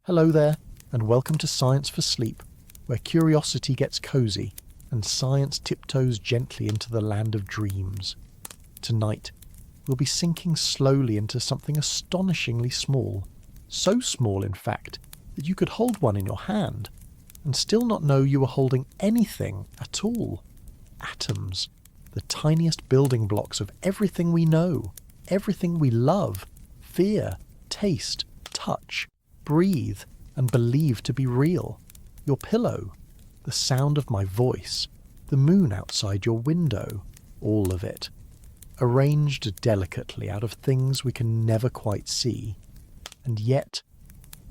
Hello there, and welcome to Science for Sleep, where curiosity gets cozy and science tiptoes gently into the land of dreams. Tonight, we'll be sinking slowly into something astonishingly small. So small, in fact, that you could hold one in your hand and still not know you were holding anything at all. Atoms, the tiniest building blocks of everything we know, everything we love, fear, taste, touch, breathe, and believe to be real. Your pillow, the sound of my voice, the moon outside your window, all of it. Arranged delicately out of things we can never quite see. And yet,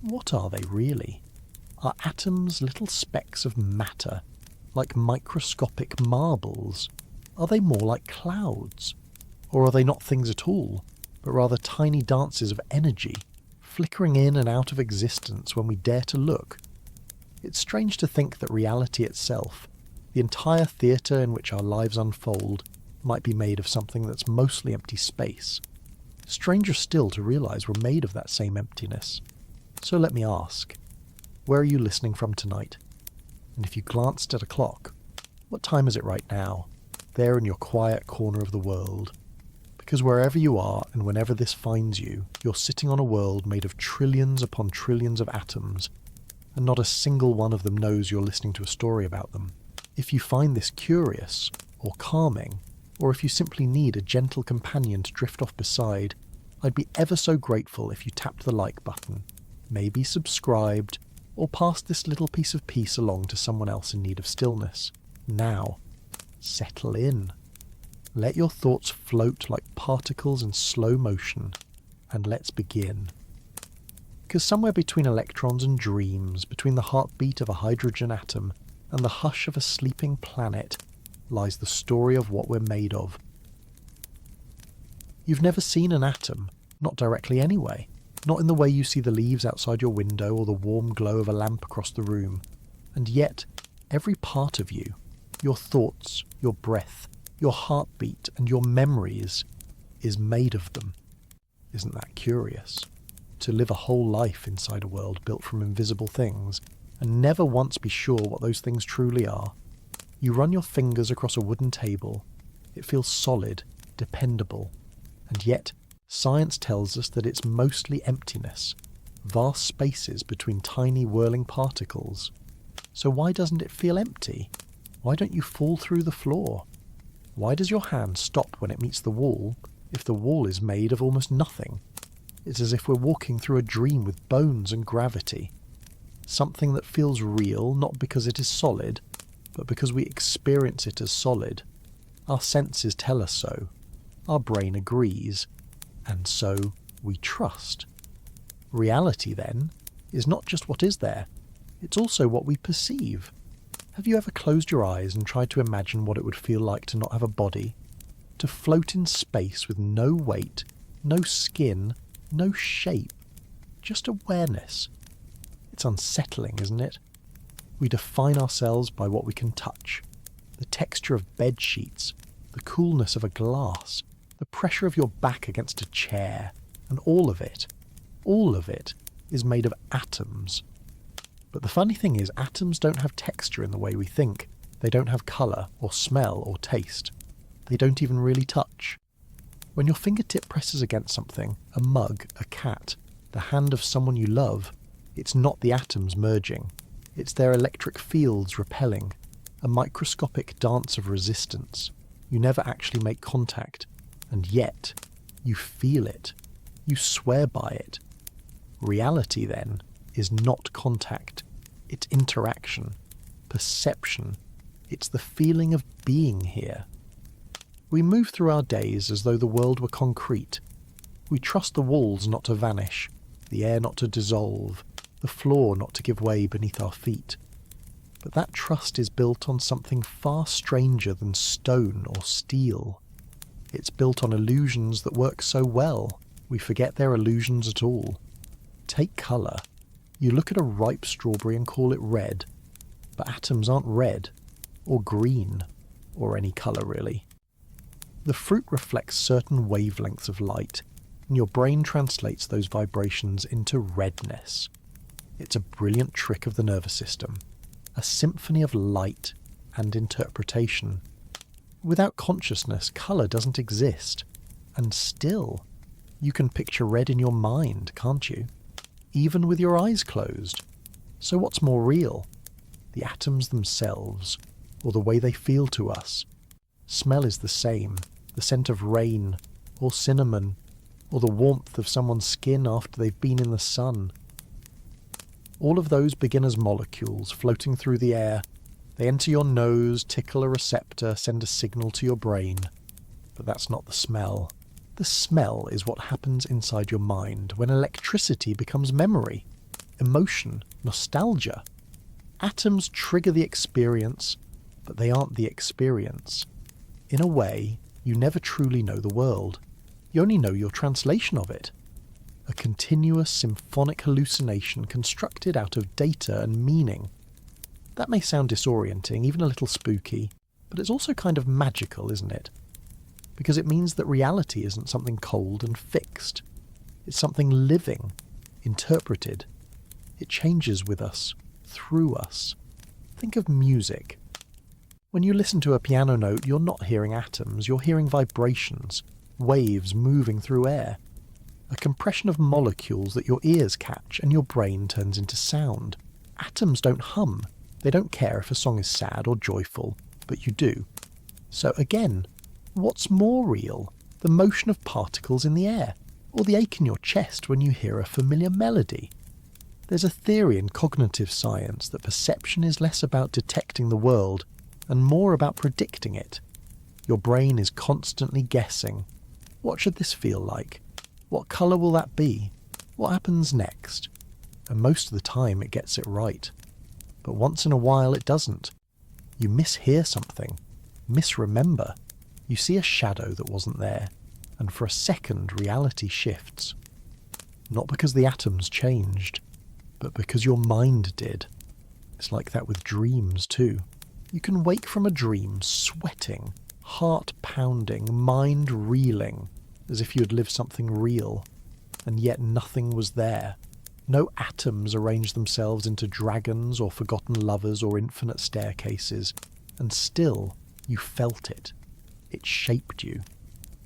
what are they really? Are atoms little specks of matter, like microscopic marbles? Are they more like clouds? Or are they not things at all, but rather tiny dances of energy, flickering in and out of existence when we dare to look? It's strange to think that reality itself, the entire theatre in which our lives unfold, might be made of something that's mostly empty space. Stranger still to realise we're made of that same emptiness. So let me ask, where are you listening from tonight? And if you glanced at a clock, what time is it right now, there in your quiet corner of the world? Because wherever you are and whenever this finds you, you're sitting on a world made of trillions upon trillions of atoms, and not a single one of them knows you're listening to a story about them. If you find this curious, or calming, or if you simply need a gentle companion to drift off beside, I'd be ever so grateful if you tapped the like button, maybe subscribed, or passed this little piece of peace along to someone else in need of stillness. Now, settle in. Let your thoughts float like particles in slow motion, and let's begin. Because somewhere between electrons and dreams, between the heartbeat of a hydrogen atom and the hush of a sleeping planet, lies the story of what we're made of. You've never seen an atom, not directly anyway, not in the way you see the leaves outside your window or the warm glow of a lamp across the room, and yet every part of you, your thoughts, your breath, your heartbeat and your memories, is made of them. Isn't that curious? To live a whole life inside a world built from invisible things, and never once be sure what those things truly are. You run your fingers across a wooden table. It feels solid, dependable, and yet science tells us that it's mostly emptiness, vast spaces between tiny whirling particles. So why doesn't it feel empty? Why don't you fall through the floor? Why does your hand stop when it meets the wall if the wall is made of almost nothing? It's as if we're walking through a dream with bones and gravity. Something that feels real not because it is solid, but because we experience it as solid. Our senses tell us so. Our brain agrees. And so we trust. Reality, then, is not just what is there. It's also what we perceive. Have you ever closed your eyes and tried to imagine what it would feel like to not have a body? To float in space with no weight, no skin, no shape, just awareness. It's unsettling, isn't it? We define ourselves by what we can touch. The texture of bed sheets, the coolness of a glass, the pressure of your back against a chair, and all of it is made of atoms. But the funny thing is, atoms don't have texture in the way we think. They don't have colour, or smell, or taste. They don't even really touch. When your fingertip presses against something, a mug, a cat, the hand of someone you love, it's not the atoms merging. It's their electric fields repelling, a microscopic dance of resistance. You never actually make contact, and yet you feel it. You swear by it. Reality, then, is not contact. It's interaction, perception. It's the feeling of being here. We move through our days as though the world were concrete. We trust the walls not to vanish, the air not to dissolve, the floor not to give way beneath our feet. But that trust is built on something far stranger than stone or steel. It's built on illusions that work so well, we forget they're illusions at all. Take colour. You look at a ripe strawberry and call it red, but atoms aren't red, or green, or any colour really. The fruit reflects certain wavelengths of light, and your brain translates those vibrations into redness. It's a brilliant trick of the nervous system, a symphony of light and interpretation. Without consciousness, colour doesn't exist. And still, you can picture red in your mind, can't you? Even with your eyes closed. So what's more real? The atoms themselves, or the way they feel to us? Smell is the same, the scent of rain, or cinnamon, or the warmth of someone's skin after they've been in the sun. All of those begin as molecules floating through the air. They enter your nose, tickle a receptor, send a signal to your brain. But that's not the smell. The smell is what happens inside your mind when electricity becomes memory, emotion, nostalgia. Atoms trigger the experience, but they aren't the experience. In a way, you never truly know the world. You only know your translation of it. A continuous symphonic hallucination constructed out of data and meaning. That may sound disorienting, even a little spooky, but it's also kind of magical, isn't it? Because it means that reality isn't something cold and fixed. It's something living, interpreted. It changes with us, through us. Think of music. When you listen to a piano note, you're not hearing atoms, you're hearing vibrations, waves moving through air. A compression of molecules that your ears catch and your brain turns into sound. Atoms don't hum. They don't care if a song is sad or joyful, but you do. So again, what's more real? The motion of particles in the air, or the ache in your chest when you hear a familiar melody? There's a theory in cognitive science that perception is less about detecting the world and more about predicting it. Your brain is constantly guessing. What should this feel like? What colour will that be? What happens next? And most of the time it gets it right. But once in a while it doesn't. You mishear something, misremember. You see a shadow that wasn't there, and for a second reality shifts. Not because the atoms changed, but because your mind did. It's like that with dreams too. You can wake from a dream sweating, heart pounding, mind reeling, as if you had lived something real, and yet nothing was there. No atoms arranged themselves into dragons or forgotten lovers or infinite staircases, and still you felt it. It shaped you.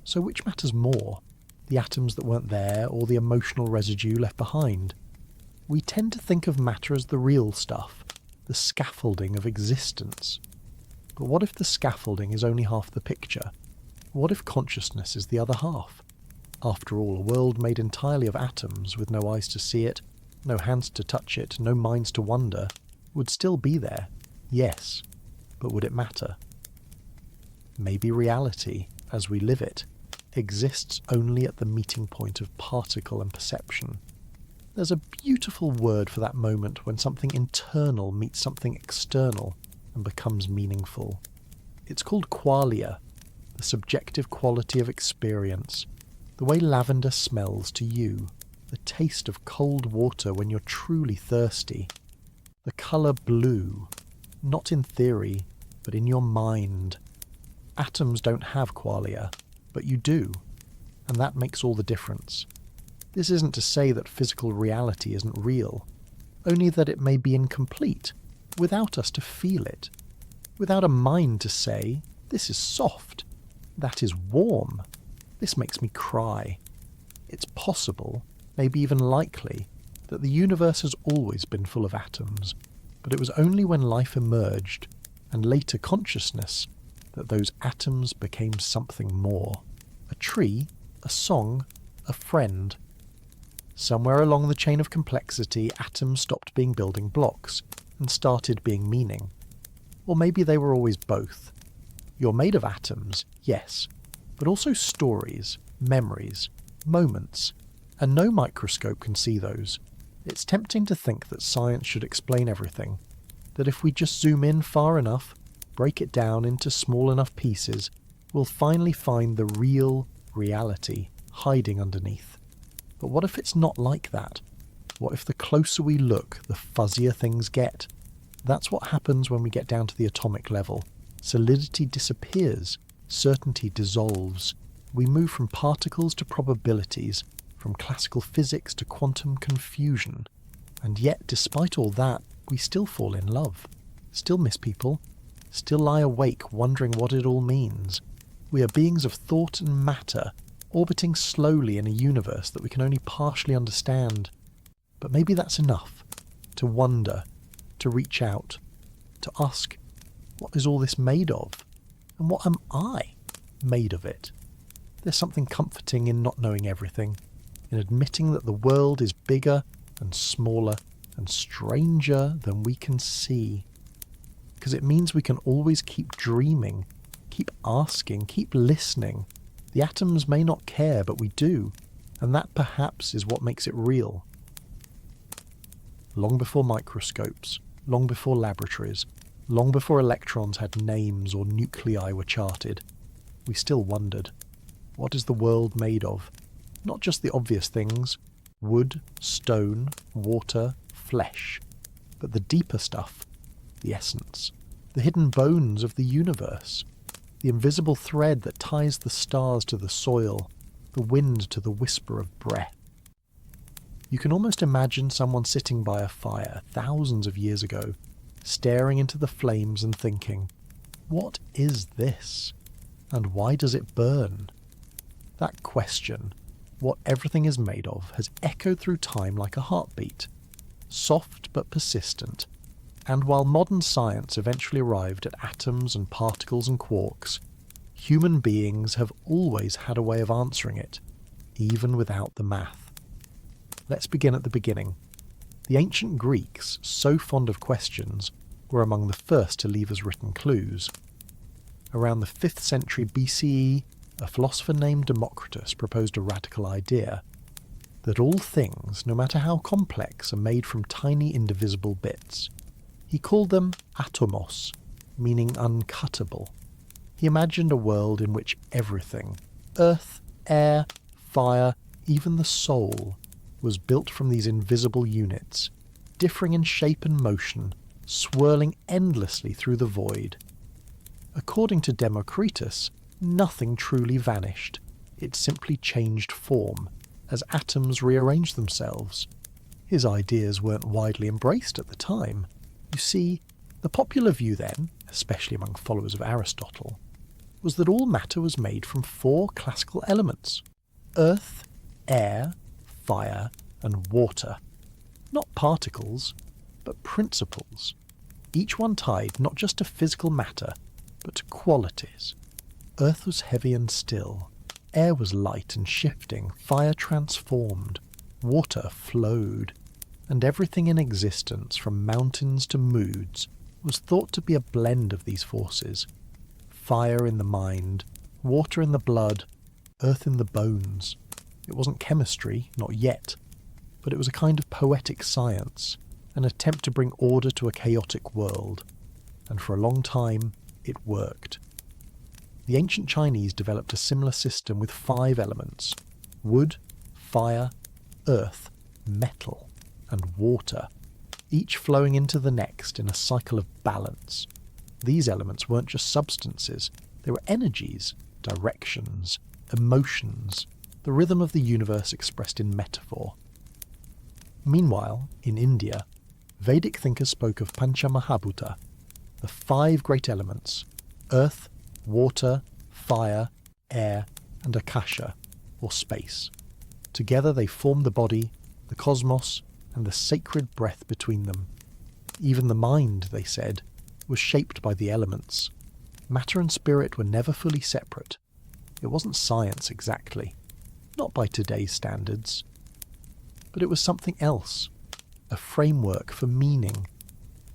So which matters more, the atoms that weren't there or the emotional residue left behind? We tend to think of matter as the real stuff, the scaffolding of existence. But what if the scaffolding is only half the picture? What if consciousness is the other half? After all, a world made entirely of atoms, with no eyes to see it, no hands to touch it, no minds to wonder, would still be there, yes, but would it matter? Maybe reality, as we live it, exists only at the meeting point of particle and perception. There's a beautiful word for that moment when something internal meets something external and becomes meaningful. It's called qualia, the subjective quality of experience, the way lavender smells to you, the taste of cold water when you're truly thirsty, the colour blue, not in theory, but in your mind. Atoms don't have qualia, but you do, and that makes all the difference. This isn't to say that physical reality isn't real, only that it may be incomplete, without us to feel it, without a mind to say, this is soft, that is warm, this makes me cry. It's possible, maybe even likely, that the universe has always been full of atoms, but it was only when life emerged, and later consciousness, that those atoms became something more. A tree, a song, a friend. Somewhere along the chain of complexity, atoms stopped being building blocks, and started being meaning. Or maybe they were always both. You're made of atoms, yes, but also stories, memories, moments, and no microscope can see those. It's tempting to think that science should explain everything, that if we just zoom in far enough, break it down into small enough pieces, we'll finally find the real reality hiding underneath. But what if it's not like that? What if the closer we look, the fuzzier things get? That's what happens when we get down to the atomic level. Solidity disappears, certainty dissolves. We move from particles to probabilities, from classical physics to quantum confusion. And yet, despite all that, we still fall in love, still miss people, still lie awake wondering what it all means. We are beings of thought and matter, orbiting slowly in a universe that we can only partially understand. But maybe that's enough, to wonder, to reach out, to ask, what is all this made of? And what am I made of it? There's something comforting in not knowing everything, in admitting that the world is bigger and smaller and stranger than we can see. Because it means we can always keep dreaming, keep asking, keep listening. The atoms may not care, but we do, and that perhaps is what makes it real. Long before microscopes, long before laboratories, long before electrons had names or nuclei were charted, we still wondered, what is the world made of? Not just the obvious things, wood, stone, water, flesh, but the deeper stuff, the essence, the hidden bones of the universe, the invisible thread that ties the stars to the soil, the wind to the whisper of breath. You can almost imagine someone sitting by a fire thousands of years ago, staring into the flames and thinking, what is this? And why does it burn? That question, what everything is made of, has echoed through time like a heartbeat, soft but persistent. And while modern science eventually arrived at atoms and particles and quarks, human beings have always had a way of answering it, even without the math. Let's begin at the beginning. The ancient Greeks, so fond of questions, were among the first to leave us written clues. Around the 5th century BCE, a philosopher named Democritus proposed a radical idea, that all things, no matter how complex, are made from tiny indivisible bits. He called them atomos, meaning uncuttable. He imagined a world in which everything, earth, air, fire, even the soul, was built from these invisible units, differing in shape and motion, swirling endlessly through the void. According to Democritus, nothing truly vanished. It simply changed form, as atoms rearranged themselves. His ideas weren't widely embraced at the time. You see, the popular view then, especially among followers of Aristotle, was that all matter was made from 4 classical elements: earth, air, fire, and water. Not particles, but principles, each one tied not just to physical matter, but to qualities. Earth was heavy and still, air was light and shifting, fire transformed, water flowed, and everything in existence, from mountains to moods, was thought to be a blend of these forces. Fire in the mind, water in the blood, earth in the bones. It wasn't chemistry, not yet, but it was a kind of poetic science, an attempt to bring order to a chaotic world, and for a long time it worked. The ancient Chinese developed a similar system with 5 elements: wood, fire, earth, metal, and water, each flowing into the next in a cycle of balance. These elements weren't just substances, they were energies, directions, emotions, the rhythm of the universe expressed in metaphor. Meanwhile, in India, Vedic thinkers spoke of Pancha Mahabhuta, the 5 great elements: earth, water, fire, air, and akasha, or space. Together they formed the body, the cosmos, and the sacred breath between them. Even the mind, they said, was shaped by the elements. Matter and spirit were never fully separate. It wasn't science exactly, not by today's standards. But it was something else, a framework for meaning,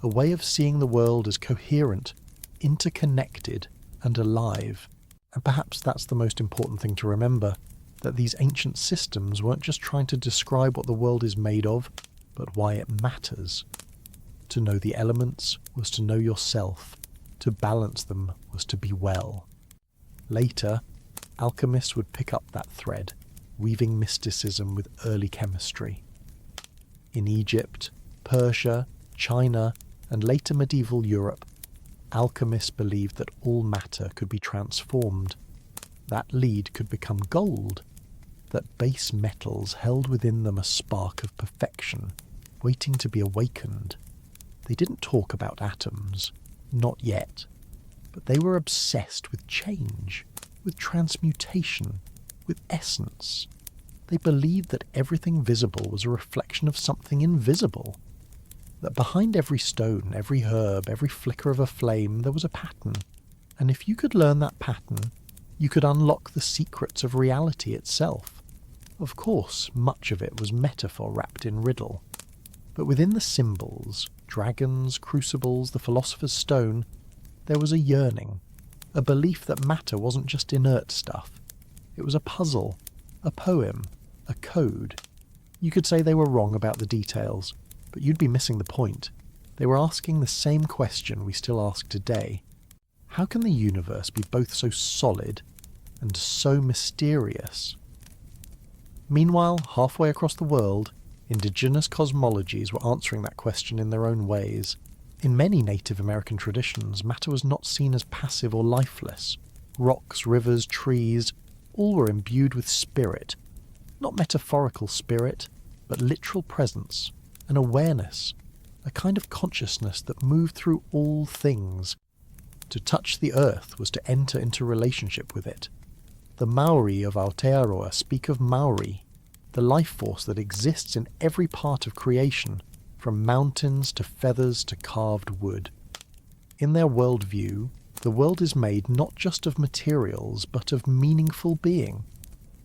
a way of seeing the world as coherent, interconnected, and alive. And perhaps that's the most important thing to remember, that these ancient systems weren't just trying to describe what the world is made of, but why it matters. To know the elements was to know yourself. To balance them was to be well. Later, alchemists would pick up that thread, weaving mysticism with early chemistry. In Egypt, Persia, China, and later medieval Europe, alchemists believed that all matter could be transformed. That lead could become gold, that base metals held within them a spark of perfection, waiting to be awakened. They didn't talk about atoms, not yet, but they were obsessed with change, with transmutation, with essence. They believed that everything visible was a reflection of something invisible, that behind every stone, every herb, every flicker of a flame, there was a pattern, and if you could learn that pattern, you could unlock the secrets of reality itself. Of course, much of it was metaphor wrapped in riddle, but within the symbols, dragons, crucibles, the philosopher's stone, there was a yearning, a belief that matter wasn't just inert stuff. It was a puzzle, a poem, a code. You could say they were wrong about the details, but you'd be missing the point. They were asking the same question we still ask today. How can the universe be both so solid and so mysterious? Meanwhile, halfway across the world, indigenous cosmologies were answering that question in their own ways. In many Native American traditions, matter was not seen as passive or lifeless. Rocks, rivers, trees, all were imbued with spirit. Not metaphorical spirit, but literal presence, an awareness, a kind of consciousness that moved through all things. To touch the earth was to enter into relationship with it. The Maori of Aotearoa speak of Maori, the life force that exists in every part of creation, from mountains to feathers to carved wood. In their worldview, the world is made not just of materials, but of meaningful being,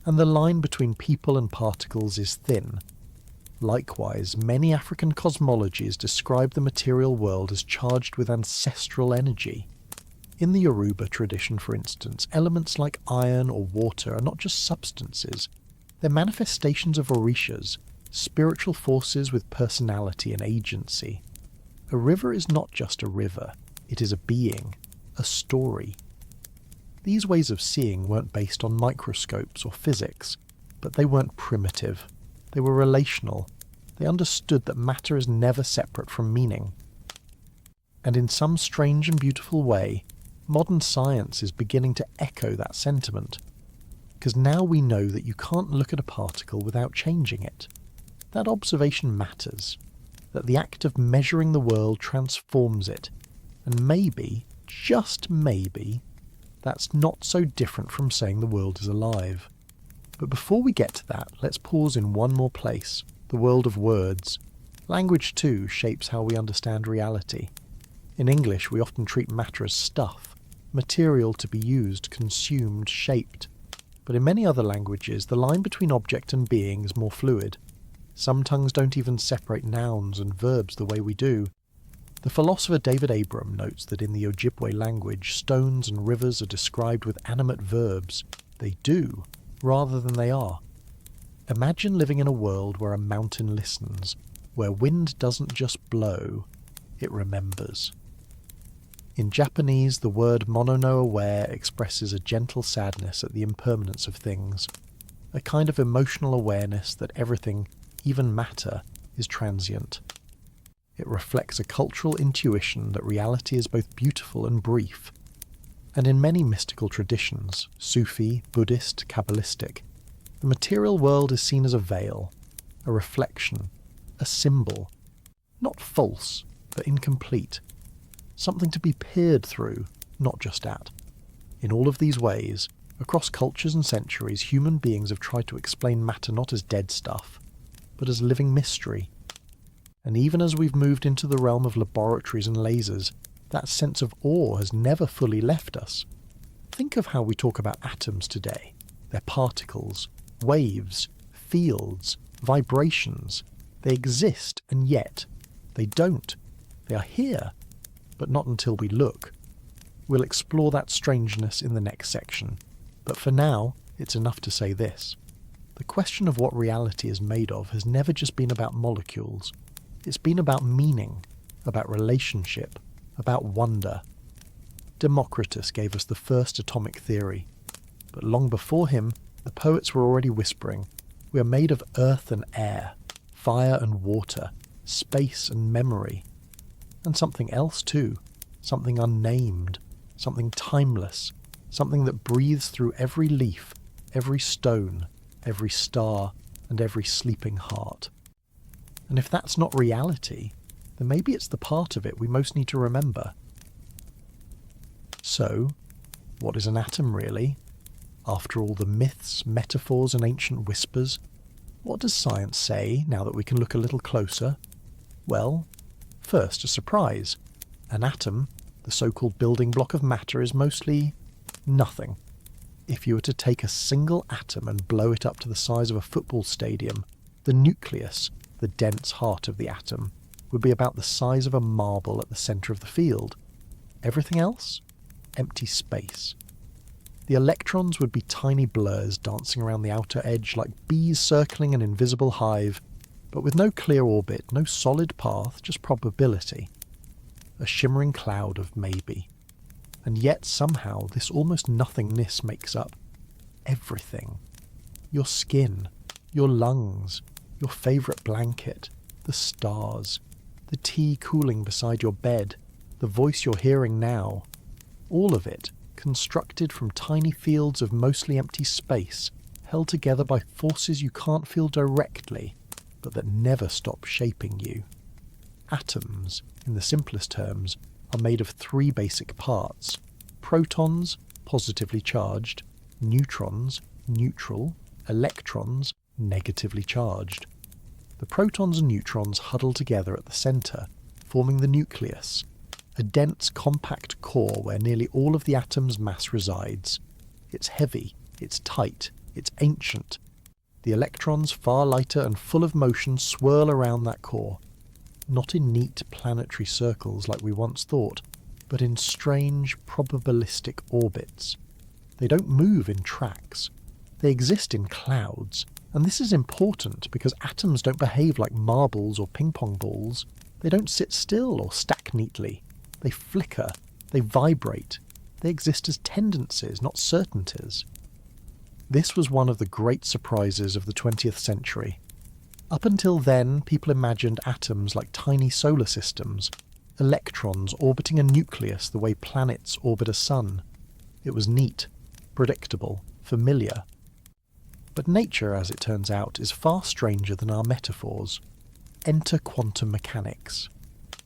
and the line between people and particles is thin. Likewise, many African cosmologies describe the material world as charged with ancestral energy. In the Yoruba tradition, for instance, elements like iron or water are not just substances, they're manifestations of orishas, spiritual forces with personality and agency. A river is not just a river, it is a being, a story. These ways of seeing weren't based on microscopes or physics, but they weren't primitive. They were relational. They understood that matter is never separate from meaning. And in some strange and beautiful way, modern science is beginning to echo that sentiment. Because now we know that you can't look at a particle without changing it. That observation matters. That the act of measuring the world transforms it. And maybe, just maybe, that's not so different from saying the world is alive. But before we get to that, let's pause in one more place, the world of words. Language, too, shapes how we understand reality. In English, we often treat matter as stuff, material to be used, consumed, shaped. But in many other languages, the line between object and being is more fluid. Some tongues don't even separate nouns and verbs the way we do. The philosopher David Abram notes that in the Ojibwe language, stones and rivers are described with animate verbs. They do, rather than they are. Imagine living in a world where a mountain listens, where wind doesn't just blow, it remembers. In Japanese, the word mono no aware expresses a gentle sadness at the impermanence of things, a kind of emotional awareness that everything, even matter, is transient. It reflects a cultural intuition that reality is both beautiful and brief. And in many mystical traditions, Sufi, Buddhist, Kabbalistic, the material world is seen as a veil, a reflection, a symbol, not false, but incomplete, something to be peered through, not just at. In all of these ways, across cultures and centuries, human beings have tried to explain matter not as dead stuff, but as living mystery. And even as we've moved into the realm of laboratories and lasers, that sense of awe has never fully left us. Think of how we talk about atoms today. They're particles, waves, fields, vibrations. They exist, and yet they don't. They are here, but not until we look. We'll explore that strangeness in the next section. But for now, it's enough to say this. The question of what reality is made of has never just been about molecules. It's been about meaning, about relationship, about wonder. Democritus gave us the first atomic theory, but long before him, the poets were already whispering, we are made of earth and air, fire and water, space and memory, and something else too, something unnamed, something timeless, something that breathes through every leaf, every stone, every star, and every sleeping heart. And if that's not reality, then maybe it's the part of it we most need to remember. So, what is an atom really? After all the myths, metaphors and ancient whispers, what does science say now that we can look a little closer? Well, first a surprise. An atom, the so-called building block of matter, is mostly nothing. If you were to take a single atom and blow it up to the size of a football stadium, the nucleus, the dense heart of the atom, would be about the size of a marble at the centre of the field. Everything else? Empty space. The electrons would be tiny blurs dancing around the outer edge like bees circling an invisible hive, but with no clear orbit, no solid path, just probability. A shimmering cloud of maybe. And yet somehow this almost nothingness makes up everything. Your skin, your lungs, your favourite blanket, the stars, the tea cooling beside your bed, the voice you're hearing now. All of it constructed from tiny fields of mostly empty space, held together by forces you can't feel directly, but that never stop shaping you. Atoms, in the simplest terms, are made of three basic parts: protons, positively charged; neutrons, neutral; electrons, negatively charged. The protons and neutrons huddle together at the centre, forming the nucleus, a dense, compact core where nearly all of the atom's mass resides. It's heavy, it's tight, it's ancient. The electrons, far lighter and full of motion, swirl around that core, not in neat planetary circles like we once thought, but in strange, probabilistic orbits. They don't move in tracks. They exist in clouds, and this is important because atoms don't behave like marbles or ping-pong balls. They don't sit still or stack neatly. They flicker, they vibrate, they exist as tendencies, not certainties. This was one of the great surprises of the 20th century. Up until then, people imagined atoms like tiny solar systems, electrons orbiting a nucleus the way planets orbit a sun. It was neat, predictable, familiar. But nature, as it turns out, is far stranger than our metaphors. Enter quantum mechanics.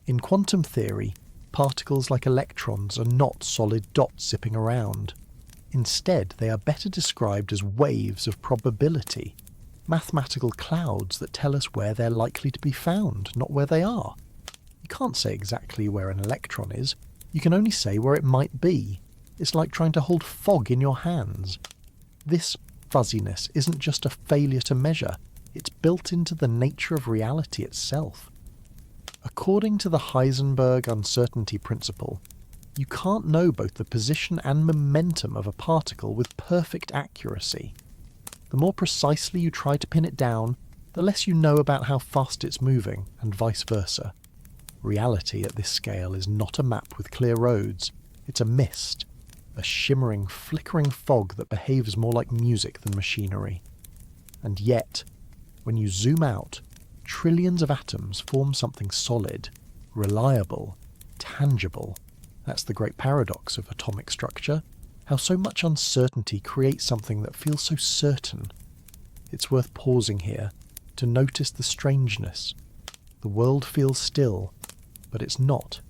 In quantum theory, particles like electrons are not solid dots zipping around. Instead, they are better described as waves of probability, mathematical clouds that tell us where they're likely to be found, not where they are. You can't say exactly where an electron is, you can only say where it might be. It's like trying to hold fog in your hands. This fuzziness isn't just a failure to measure, it's built into the nature of reality itself. According to the Heisenberg uncertainty principle, you can't know both the position and momentum of a particle with perfect accuracy. The more precisely you try to pin it down, the less you know about how fast it's moving, and vice versa. Reality at this scale is not a map with clear roads, it's a mist, a shimmering, flickering fog that behaves more like music than machinery. And yet, when you zoom out, trillions of atoms form something solid, reliable, tangible. That's the great paradox of atomic structure, how so much uncertainty creates something that feels so certain. It's worth pausing here to notice the strangeness. The world feels still, but it's not.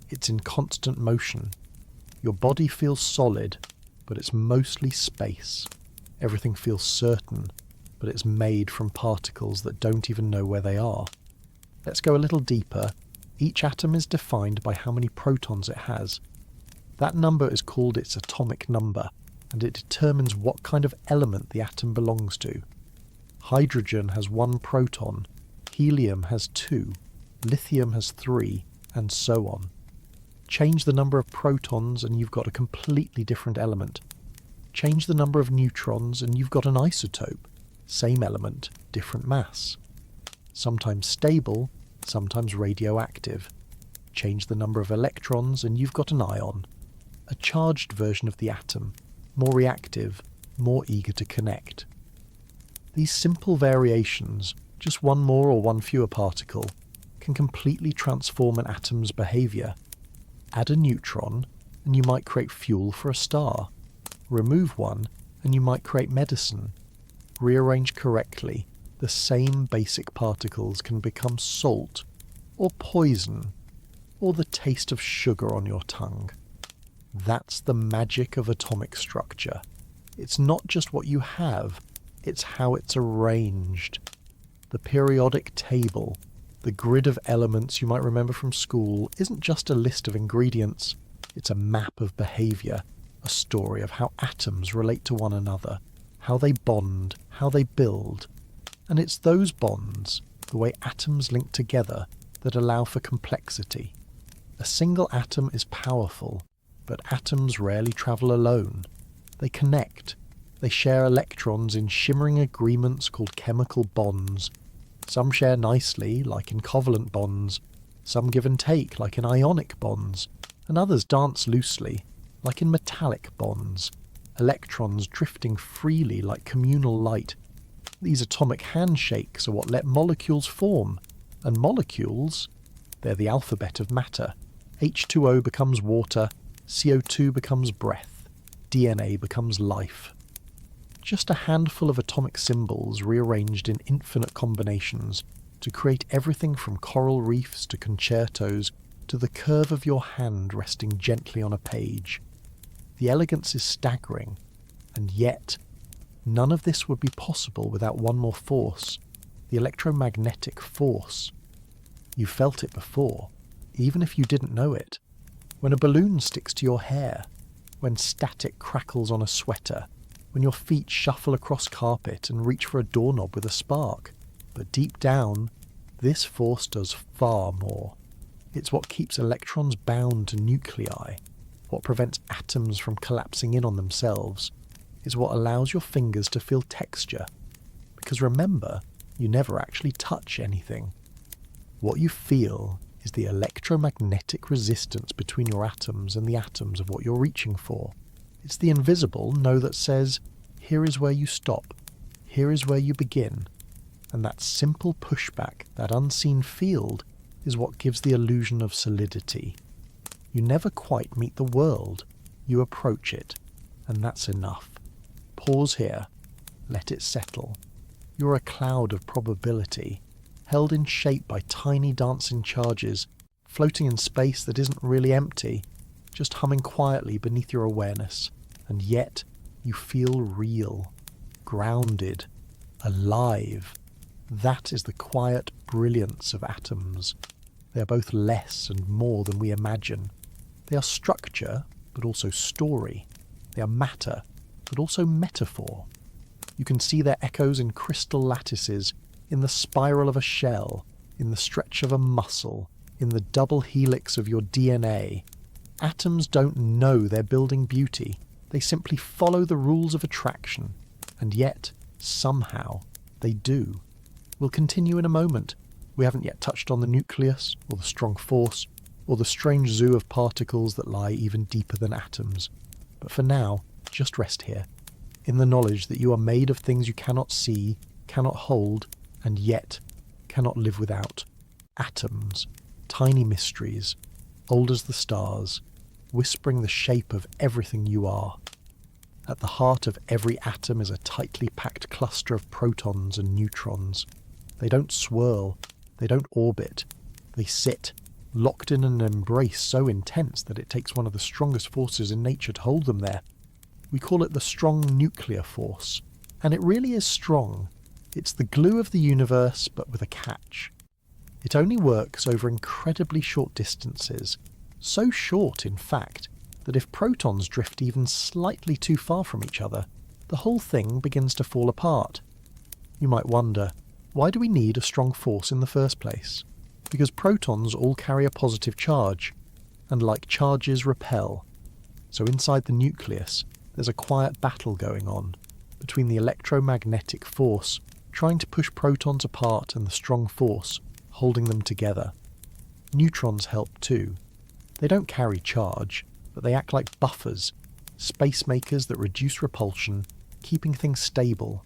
It's in constant motion. Your body feels solid, but it's mostly space. Everything feels certain, but it's made from particles that don't even know where they are. Let's go a little deeper. Each atom is defined by how many protons it has. That number is called its atomic number, and it determines what kind of element the atom belongs to. Hydrogen has 1 proton, helium has 2, lithium has 3, and so on. Change the number of protons and you've got a completely different element. Change the number of neutrons and you've got an isotope. Same element, different mass. Sometimes stable, sometimes radioactive. Change the number of electrons and you've got an ion. A charged version of the atom, more reactive, more eager to connect. These simple variations, just one more or one fewer particle, can completely transform an atom's behaviour. Add a neutron and you might create fuel for a star. Remove one and you might create medicine. Rearrange correctly, the same basic particles can become salt, or poison, or the taste of sugar on your tongue. That's the magic of atomic structure. It's not just what you have, it's how it's arranged. The periodic table, the grid of elements you might remember from school, isn't just a list of ingredients, it's a map of behaviour, a story of how atoms relate to one another, how they bond, how they build. And it's those bonds, the way atoms link together, that allow for complexity. A single atom is powerful, but atoms rarely travel alone. They connect. They share electrons in shimmering agreements called chemical bonds. Some share nicely, like in covalent bonds. Some give and take, like in ionic bonds. And others dance loosely, like in metallic bonds. Electrons drifting freely like communal light. These atomic handshakes are what let molecules form. And molecules, they're the alphabet of matter. H2O becomes water, CO2 becomes breath, DNA becomes life. Just a handful of atomic symbols rearranged in infinite combinations to create everything from coral reefs to concertos to the curve of your hand resting gently on a page. The elegance is staggering, and yet none of this would be possible without one more force, the electromagnetic force. You felt it before, even if you didn't know it. When a balloon sticks to your hair, when static crackles on a sweater, when your feet shuffle across carpet and reach for a doorknob with a spark. But deep down, this force does far more. It's what keeps electrons bound to nuclei, what prevents atoms from collapsing in on themselves. It's what allows your fingers to feel texture. Because remember, you never actually touch anything. What you feel is the electromagnetic resistance between your atoms and the atoms of what you're reaching for. It's the invisible no that says, here is where you stop, here is where you begin. And that simple pushback, that unseen field, is what gives the illusion of solidity. You never quite meet the world, you approach it, and that's enough. Pause here, let it settle. You're a cloud of probability, held in shape by tiny dancing charges, floating in space that isn't really empty, just humming quietly beneath your awareness, and yet you feel real, grounded, alive. That is the quiet brilliance of atoms. They are both less and more than we imagine. They are structure, but also story. They are matter, but also metaphor. You can see their echoes in crystal lattices, in the spiral of a shell, in the stretch of a muscle, in the double helix of your DNA. Atoms don't know they're building beauty. They simply follow the rules of attraction. And yet, somehow, they do. We'll continue in a moment. We haven't yet touched on the nucleus, or the strong force, or the strange zoo of particles that lie even deeper than atoms. But for now, just rest here, in the knowledge that you are made of things you cannot see, cannot hold, and yet cannot live without. Atoms, tiny mysteries, old as the stars, whispering the shape of everything you are. At the heart of every atom is a tightly packed cluster of protons and neutrons. They don't swirl, they don't orbit, they sit, locked in an embrace so intense that it takes one of the strongest forces in nature to hold them there. We call it the strong nuclear force, and it really is strong. It's the glue of the universe, but with a catch. It only works over incredibly short distances, so short, in fact, that if protons drift even slightly too far from each other, the whole thing begins to fall apart. You might wonder, why do we need a strong force in the first place? Because protons all carry a positive charge, and like charges repel. So inside the nucleus, there's a quiet battle going on between the electromagnetic force trying to push protons apart and the strong force holding them together. Neutrons help too. They don't carry charge, but they act like buffers, spacemakers that reduce repulsion, keeping things stable.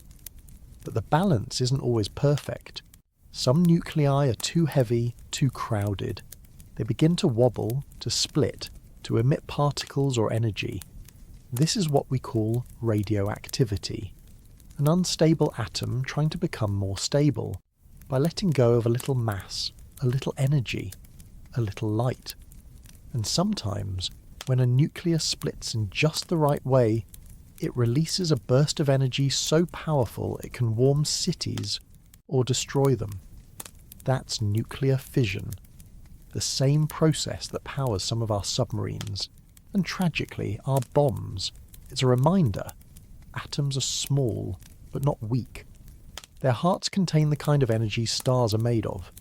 But the balance isn't always perfect. Some nuclei are too heavy, too crowded. They begin to wobble, to split, to emit particles or energy. This is what we call radioactivity. An unstable atom trying to become more stable by letting go of a little mass, a little energy, a little light. And sometimes, when a nucleus splits in just the right way, it releases a burst of energy so powerful it can warm cities or destroy them. That's nuclear fission, the same process that powers some of our submarines, and tragically our bombs. It's a reminder, atoms are small, but not weak. Their hearts contain the kind of energy stars are made of,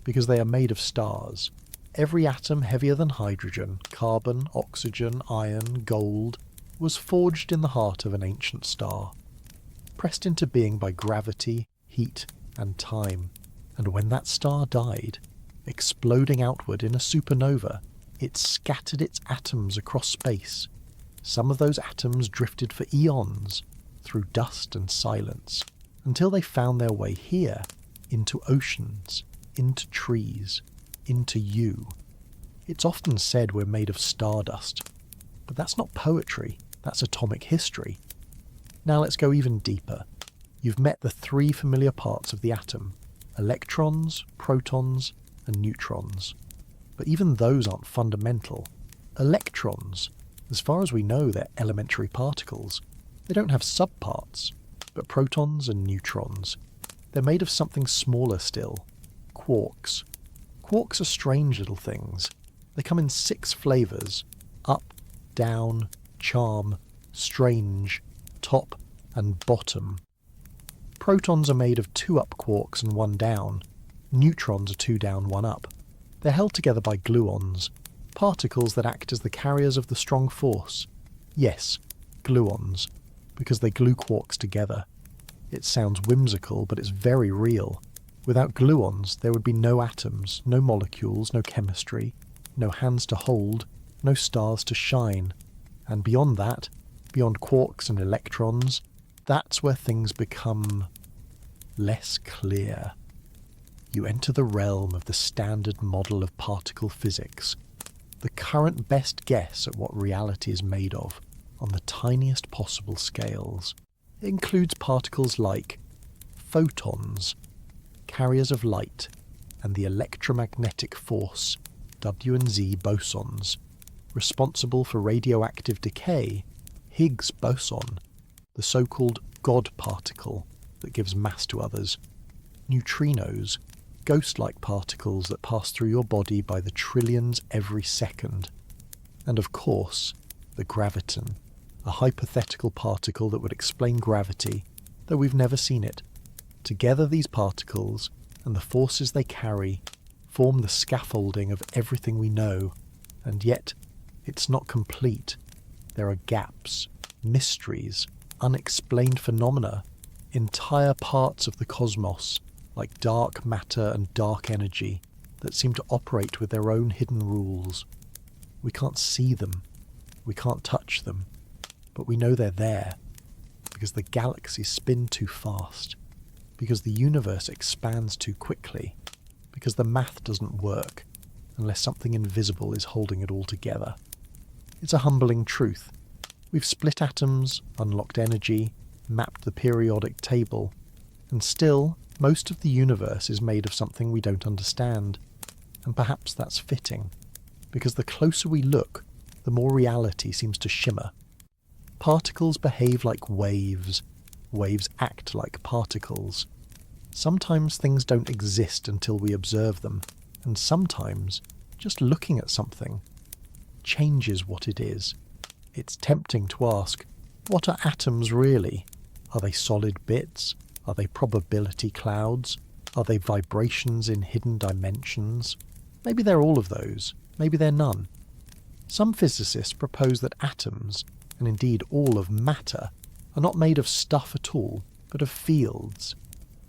because they are made of stars. Every atom heavier than hydrogen, carbon, oxygen, iron, gold, was forged in the heart of an ancient star, pressed into being by gravity, heat, and time. And when that star died, exploding outward in a supernova, it scattered its atoms across space. Some of those atoms drifted for eons through dust and silence, until they found their way here, into oceans, into trees, into you. It's often said we're made of stardust, but that's not poetry, that's atomic history. Now let's go even deeper. You've met the three familiar parts of the atom: electrons, protons, and neutrons. But even those aren't fundamental. Electrons, as far as we know, they're elementary particles. They don't have subparts. But protons and neutrons, they're made of something smaller still: quarks. Quarks are strange little things. They come in 6 flavours: up, down, charm, strange, top, and bottom. Protons are made of 2 up quarks and 1 down. Neutrons are 2 down, 1 up. They're held together by gluons, particles that act as the carriers of the strong force. Yes, gluons, because they glue quarks together. It sounds whimsical, but it's very real. Without gluons, there would be no atoms, no molecules, no chemistry, no hands to hold, no stars to shine. And beyond that, beyond quarks and electrons, that's where things become less clear. You enter the realm of the standard model of particle physics, the current best guess at what reality is made of, on the tiniest possible scales. It includes particles like photons, carriers of light, and the electromagnetic force, W and Z bosons, responsible for radioactive decay, Higgs boson, the so-called God particle that gives mass to others, neutrinos, ghost-like particles that pass through your body by the trillions every second, and of course, the graviton, a hypothetical particle that would explain gravity, though we've never seen it. Together these particles, and the forces they carry, form the scaffolding of everything we know, and yet it's not complete. There are gaps, mysteries, unexplained phenomena, entire parts of the cosmos, like dark matter and dark energy, that seem to operate with their own hidden rules. We can't see them, we can't touch them, but we know they're there, because the galaxies spin too fast, because the universe expands too quickly, because the math doesn't work unless something invisible is holding it all together. It's a humbling truth. We've split atoms, unlocked energy, mapped the periodic table, and still, most of the universe is made of something we don't understand. And perhaps that's fitting, because the closer we look, the more reality seems to shimmer. Particles behave like waves. Waves act like particles. Sometimes things don't exist until we observe them, and sometimes just looking at something changes what it is. It's tempting to ask, what are atoms really? Are they solid bits? Are they probability clouds? Are they vibrations in hidden dimensions? Maybe they're all of those. Maybe they're none. Some physicists propose that atoms, and indeed all of matter, are not made of stuff at all, but of fields.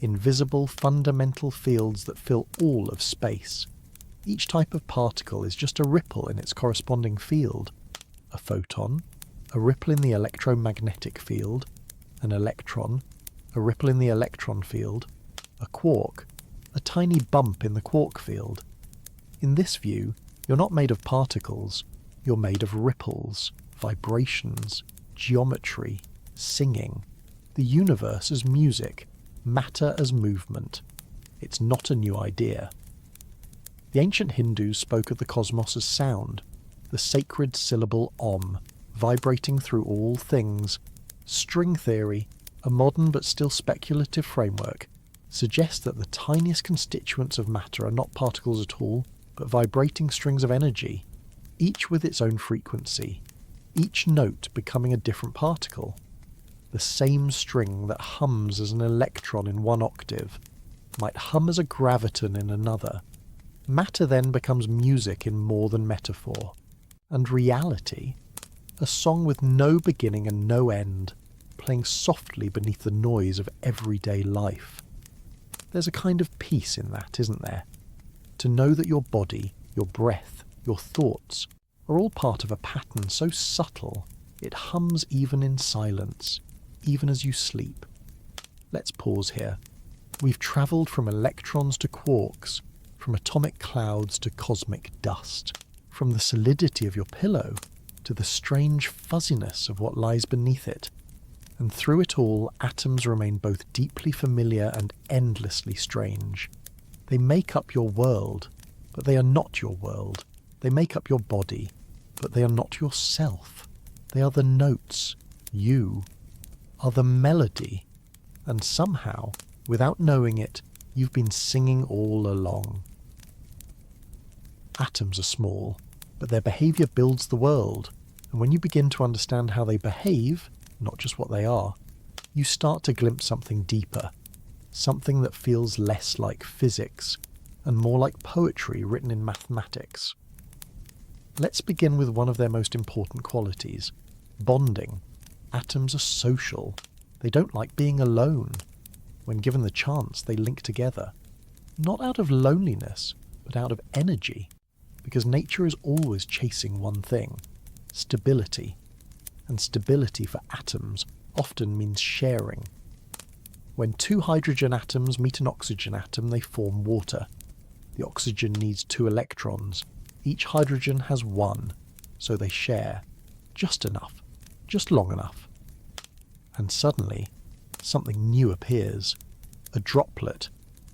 Invisible fundamental fields that fill all of space. Each type of particle is just a ripple in its corresponding field. A photon, a ripple in the electromagnetic field, an electron, a ripple in the electron field, a quark, a tiny bump in the quark field. In this view, you're not made of particles, you're made of ripples, vibrations, geometry, singing, The universe as music, matter as movement. It's not a new idea. The ancient Hindus spoke of the cosmos as sound, the sacred syllable Om, vibrating through all things. String theory, a modern but still speculative framework, suggests that the tiniest constituents of matter are not particles at all, but vibrating strings of energy, each with its own frequency, each note becoming a different particle. The same string that hums as an electron in one octave might hum as a graviton in another. Matter then becomes music in more than metaphor, and reality, a song with no beginning and no end, playing softly beneath the noise of everyday life. There's a kind of peace in that, isn't there? To know that your body, your breath, your thoughts are all part of a pattern so subtle it hums even in silence, even as you sleep. Let's pause here. We've travelled from electrons to quarks, from atomic clouds to cosmic dust, from the solidity of your pillow to the strange fuzziness of what lies beneath it. And through it all, atoms remain both deeply familiar and endlessly strange. They make up your world, but they are not your world. They make up your body, but they are not yourself. They are the notes. You are the melody. And somehow, without knowing it, you've been singing all along. Atoms are small, but their behaviour builds the world. And when you begin to understand how they behave, not just what they are, you start to glimpse something deeper, something that feels less like physics and more like poetry written in mathematics. Let's begin with one of their most important qualities, bonding. Atoms are social. They don't like being alone. When given the chance, they link together. Not out of loneliness, but out of energy, because nature is always chasing one thing, stability. And stability for atoms often means sharing. When two hydrogen atoms meet an oxygen atom, they form water. The oxygen needs 2 electrons. Each hydrogen has 1, so they share. Just enough. Just long enough. And suddenly, something new appears. A droplet.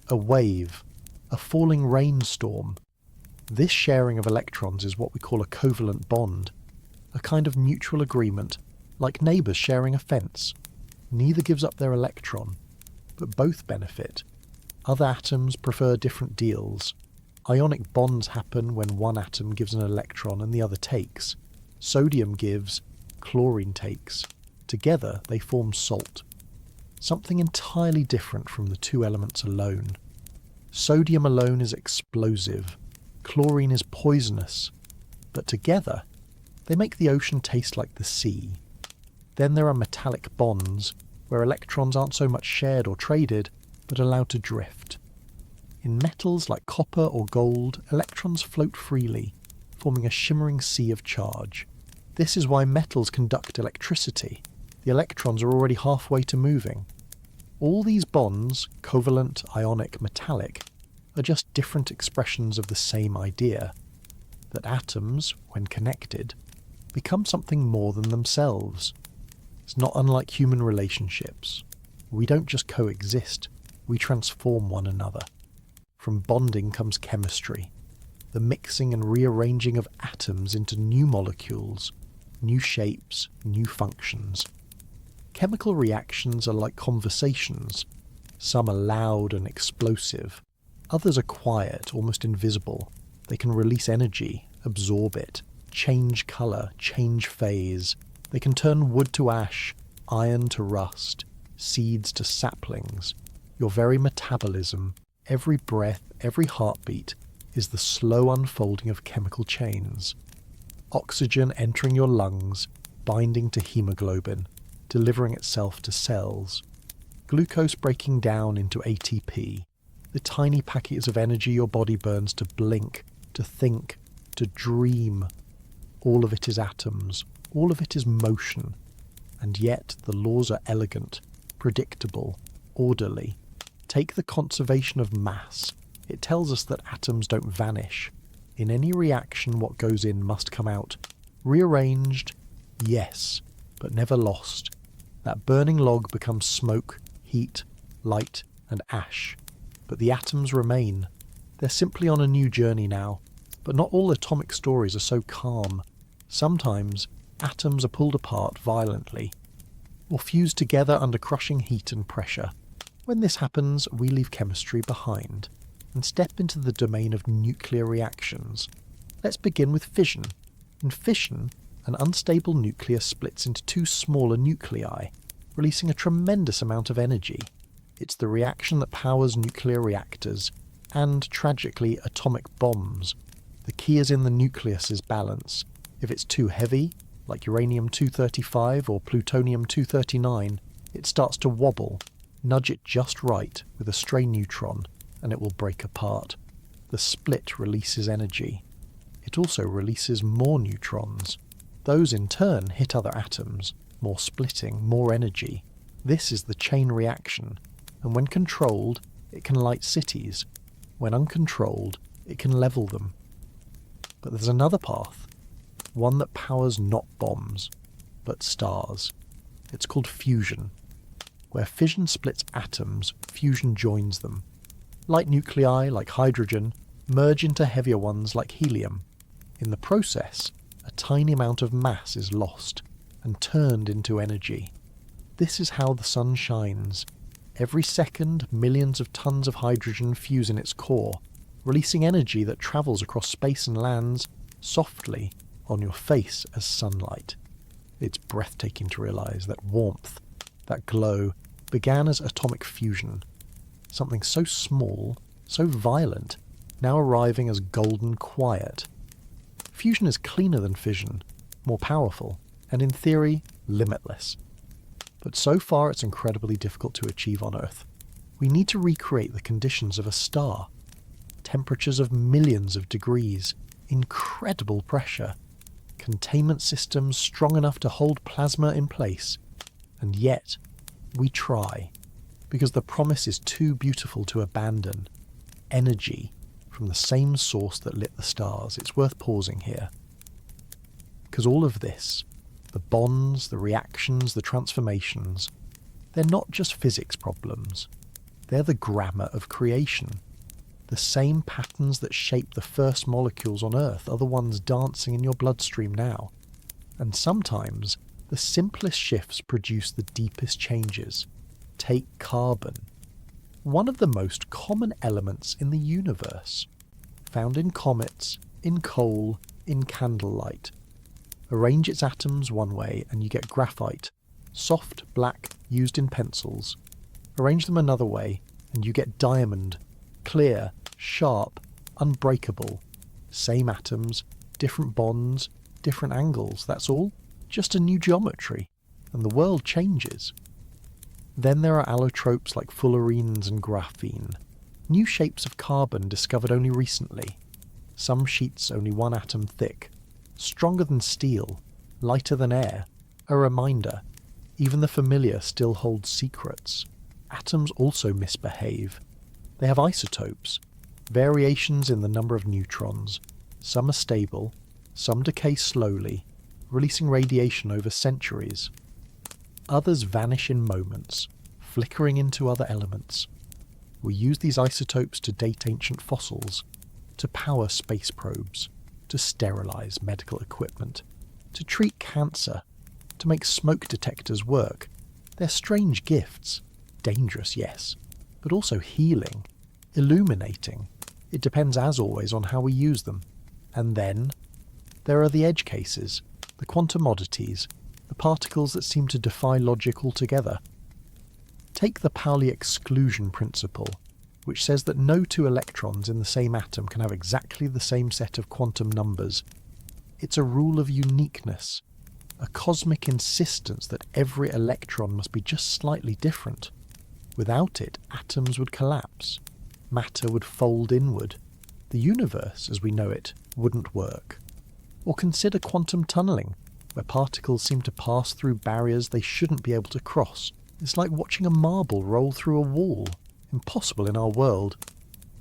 A wave. A falling rainstorm. This sharing of electrons is what we call a covalent bond. A kind of mutual agreement, like neighbours sharing a fence. Neither gives up their electron, but both benefit. Other atoms prefer different deals. Ionic bonds happen when one atom gives an electron and the other takes. Sodium gives, chlorine takes. Together they form salt. Something entirely different from the 2 elements alone. Sodium alone is explosive. Chlorine is poisonous. But together, they make the ocean taste like the sea. Then there are metallic bonds, where electrons aren't so much shared or traded, but allowed to drift. In metals like copper or gold, electrons float freely, forming a shimmering sea of charge. This is why metals conduct electricity. The electrons are already halfway to moving. All these bonds, covalent, ionic, metallic, are just different expressions of the same idea, that atoms, when connected, become something more than themselves. It's not unlike human relationships. We don't just coexist, we transform one another. From bonding comes chemistry, the mixing and rearranging of atoms into new molecules, new shapes, new functions. Chemical reactions are like conversations. Some are loud and explosive. Others are quiet, almost invisible. They can release energy, absorb it, change colour, change phase. They can turn wood to ash, iron to rust, seeds to saplings. Your very metabolism, every breath, every heartbeat, is the slow unfolding of chemical chains. Oxygen entering your lungs, binding to hemoglobin, delivering itself to cells. Glucose breaking down into ATP, the tiny packets of energy your body burns to blink, to think, to dream. All of it is atoms, all of it is motion, and yet the laws are elegant, predictable, orderly. Take the conservation of mass. It tells us that atoms don't vanish. In any reaction, what goes in must come out. Rearranged, yes, but never lost. That burning log becomes smoke, heat, light, and ash. But the atoms remain. They're simply on a new journey now. But not all atomic stories are so calm. Sometimes, atoms are pulled apart violently, or fused together under crushing heat and pressure. When this happens, we leave chemistry behind, and step into the domain of nuclear reactions. Let's begin with fission. In fission, an unstable nucleus splits into two smaller nuclei, releasing a tremendous amount of energy. It's the reaction that powers nuclear reactors, and, tragically, atomic bombs. The key is in the nucleus's balance. If it's too heavy, like uranium-235 or plutonium-239, it starts to wobble. Nudge it just right with a stray neutron, and it will break apart. The split releases energy. It also releases more neutrons. Those in turn hit other atoms, more splitting, more energy. This is the chain reaction, and when controlled, it can light cities. When uncontrolled, it can level them. But there's another path, one that powers not bombs, but stars. It's called fusion. Where fission splits atoms, fusion joins them. Light nuclei, like hydrogen, merge into heavier ones like helium. In the process, a tiny amount of mass is lost and turned into energy. This is how the sun shines. Every second, millions of tons of hydrogen fuse in its core, releasing energy that travels across space and lands softly on your face as sunlight. It's breathtaking to realize that warmth, that glow, began as atomic fusion. Something so small, so violent, now arriving as golden quiet. Fusion is cleaner than fission, more powerful, and in theory, limitless. But so far it's incredibly difficult to achieve on Earth. We need to recreate the conditions of a star. Temperatures of millions of degrees, incredible pressure, containment systems strong enough to hold plasma in place. And yet, we try, because the promise is too beautiful to abandon. Energy from the same source that lit the stars. It's worth pausing here. Because all of this, the bonds, the reactions, the transformations, they're not just physics problems. They're the grammar of creation. The same patterns that shape the first molecules on Earth are the ones dancing in your bloodstream now. And sometimes, the simplest shifts produce the deepest changes. Take carbon. One of the most common elements in the universe. Found in comets, in coal, in candlelight. Arrange its atoms one way and you get graphite, soft, black, used in pencils. Arrange them another way and you get diamond, clear, sharp, unbreakable. Same atoms, different bonds, different angles, that's all. Just a new geometry. And the world changes. Then there are allotropes like fullerenes and graphene. New shapes of carbon discovered only recently. Some sheets only one atom thick. Stronger than steel, lighter than air. A reminder, even the familiar still holds secrets. Atoms also misbehave. They have isotopes, variations in the number of neutrons. Some are stable, some decay slowly, releasing radiation over centuries. Others vanish in moments, flickering into other elements. We use these isotopes to date ancient fossils, to power space probes, to sterilize medical equipment, to treat cancer, to make smoke detectors work. They're strange gifts. Dangerous, yes, but also healing, illuminating. It depends, as always, on how we use them. And then there are the edge cases, the quantum oddities, the particles that seem to defy logic altogether. Take the Pauli exclusion principle, which says that no two electrons in the same atom can have exactly the same set of quantum numbers. It's a rule of uniqueness, a cosmic insistence that every electron must be just slightly different. Without it, atoms would collapse. Matter would fold inward. The universe, as we know it, wouldn't work. Or consider quantum tunneling, where particles seem to pass through barriers they shouldn't be able to cross. It's like watching a marble roll through a wall. Impossible in our world,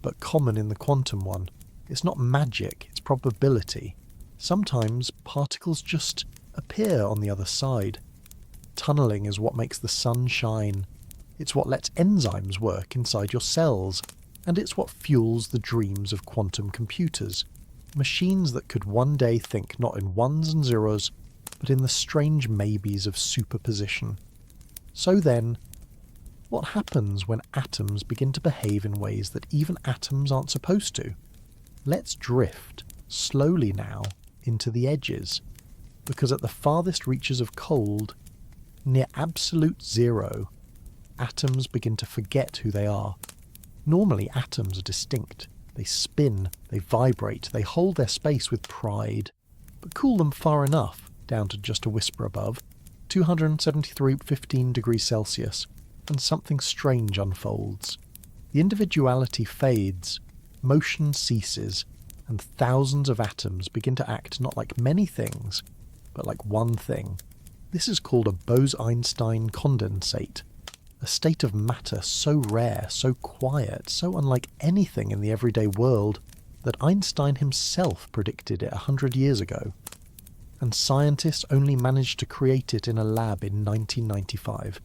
but common in the quantum one. It's not magic, it's probability. Sometimes particles just appear on the other side. Tunneling is what makes the sun shine. It's what lets enzymes work inside your cells, and it's what fuels the dreams of quantum computers. Machines that could one day think not in ones and zeros, but in the strange maybes of superposition. So then, what happens when atoms begin to behave in ways that even atoms aren't supposed to? Let's drift, slowly now, into the edges, because at the farthest reaches of cold, near absolute zero, atoms begin to forget who they are. Normally atoms are distinct. They spin, they vibrate, they hold their space with pride. But cool them far enough, down to just a whisper above, 273.15 degrees Celsius, and something strange unfolds. The individuality fades, motion ceases, and thousands of atoms begin to act not like many things, but like one thing. This is called a Bose-Einstein condensate, a state of matter so rare, so quiet, so unlike anything in the everyday world that Einstein himself predicted it 100 years ago. And scientists only managed to create it in a lab in 1995.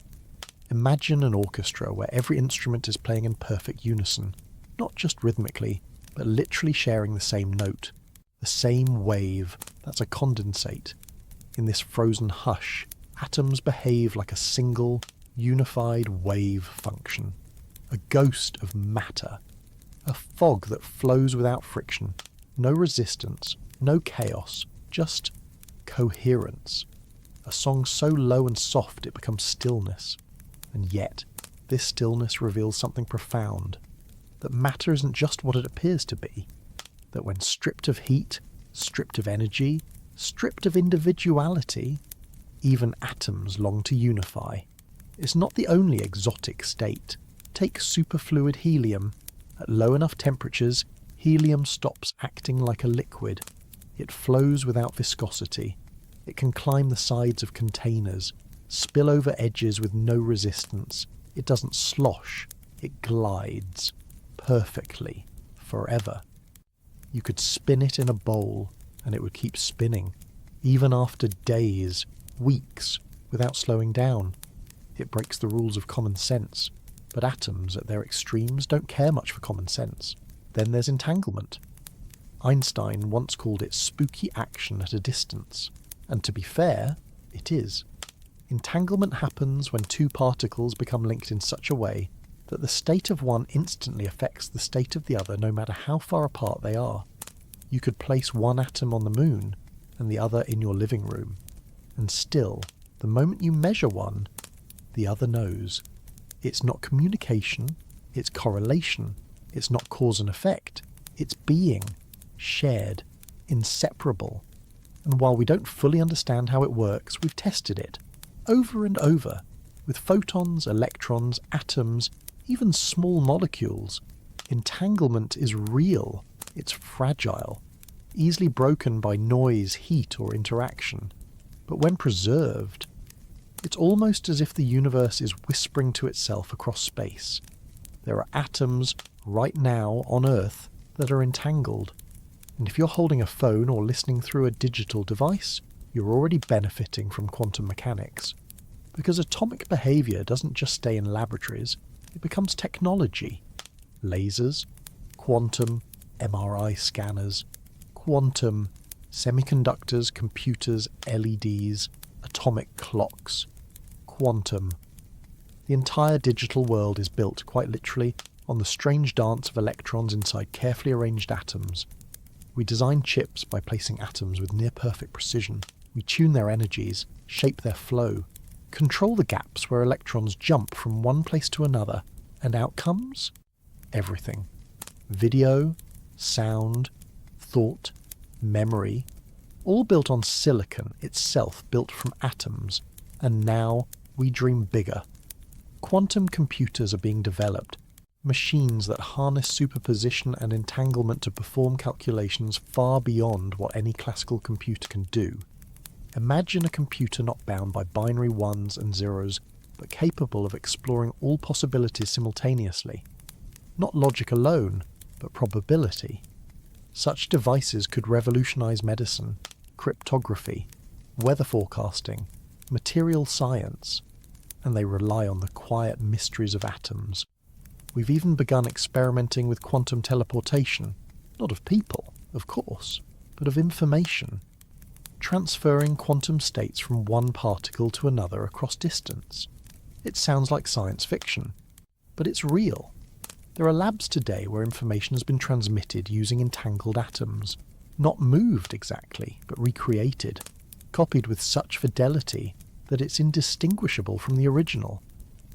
Imagine an orchestra where every instrument is playing in perfect unison, not just rhythmically, but literally sharing the same note, the same wave. That's a condensate. In this frozen hush, atoms behave like a single, unified wave function. A ghost of matter. A fog that flows without friction. No resistance, no chaos, just coherence. A song so low and soft it becomes stillness. And yet, this stillness reveals something profound. That matter isn't just what it appears to be. That when stripped of heat, stripped of energy, stripped of individuality, even atoms long to unify. It's not the only exotic state. Take superfluid helium. At low enough temperatures, helium stops acting like a liquid. It flows without viscosity. It can climb the sides of containers, spill over edges with no resistance. It doesn't slosh. It glides. Perfectly. Forever. You could spin it in a bowl, and it would keep spinning, even after days, weeks, without slowing down. It breaks the rules of common sense, but atoms at their extremes don't care much for common sense. Then there's entanglement. Einstein once called it spooky action at a distance, and to be fair, it is. Entanglement happens when two particles become linked in such a way that the state of one instantly affects the state of the other no matter how far apart they are. You could place one atom on the moon and the other in your living room, and still, the moment you measure one, the other knows. It's not communication, it's correlation, it's not cause and effect, it's being, shared, inseparable. And while we don't fully understand how it works, we've tested it, over and over, with photons, electrons, atoms, even small molecules. Entanglement is real, it's fragile, easily broken by noise, heat, or interaction. But when preserved, it's almost as if the universe is whispering to itself across space. There are atoms right now on Earth that are entangled. And if you're holding a phone or listening through a digital device, you're already benefiting from quantum mechanics. Because atomic behavior doesn't just stay in laboratories, it becomes technology. Lasers, quantum, MRI scanners, quantum, semiconductors, computers, LEDs, atomic clocks, quantum. The entire digital world is built, quite literally, on the strange dance of electrons inside carefully arranged atoms. We design chips by placing atoms with near-perfect precision. We tune their energies, shape their flow, control the gaps where electrons jump from one place to another, and out comes everything. Video, sound, thought, memory, all built on silicon itself, built from atoms. And now we dream bigger. Quantum computers are being developed, machines that harness superposition and entanglement to perform calculations far beyond what any classical computer can do. Imagine a computer not bound by binary ones and zeros, but capable of exploring all possibilities simultaneously. Not logic alone, but probability. Such devices could revolutionize medicine, cryptography, weather forecasting, material science, and they rely on the quiet mysteries of atoms. We've even begun experimenting with quantum teleportation, not of people, of course, but of information, transferring quantum states from one particle to another across distance. It sounds like science fiction, but it's real. There are labs today where information has been transmitted using entangled atoms, not moved exactly, but recreated, copied with such fidelity that it's indistinguishable from the original.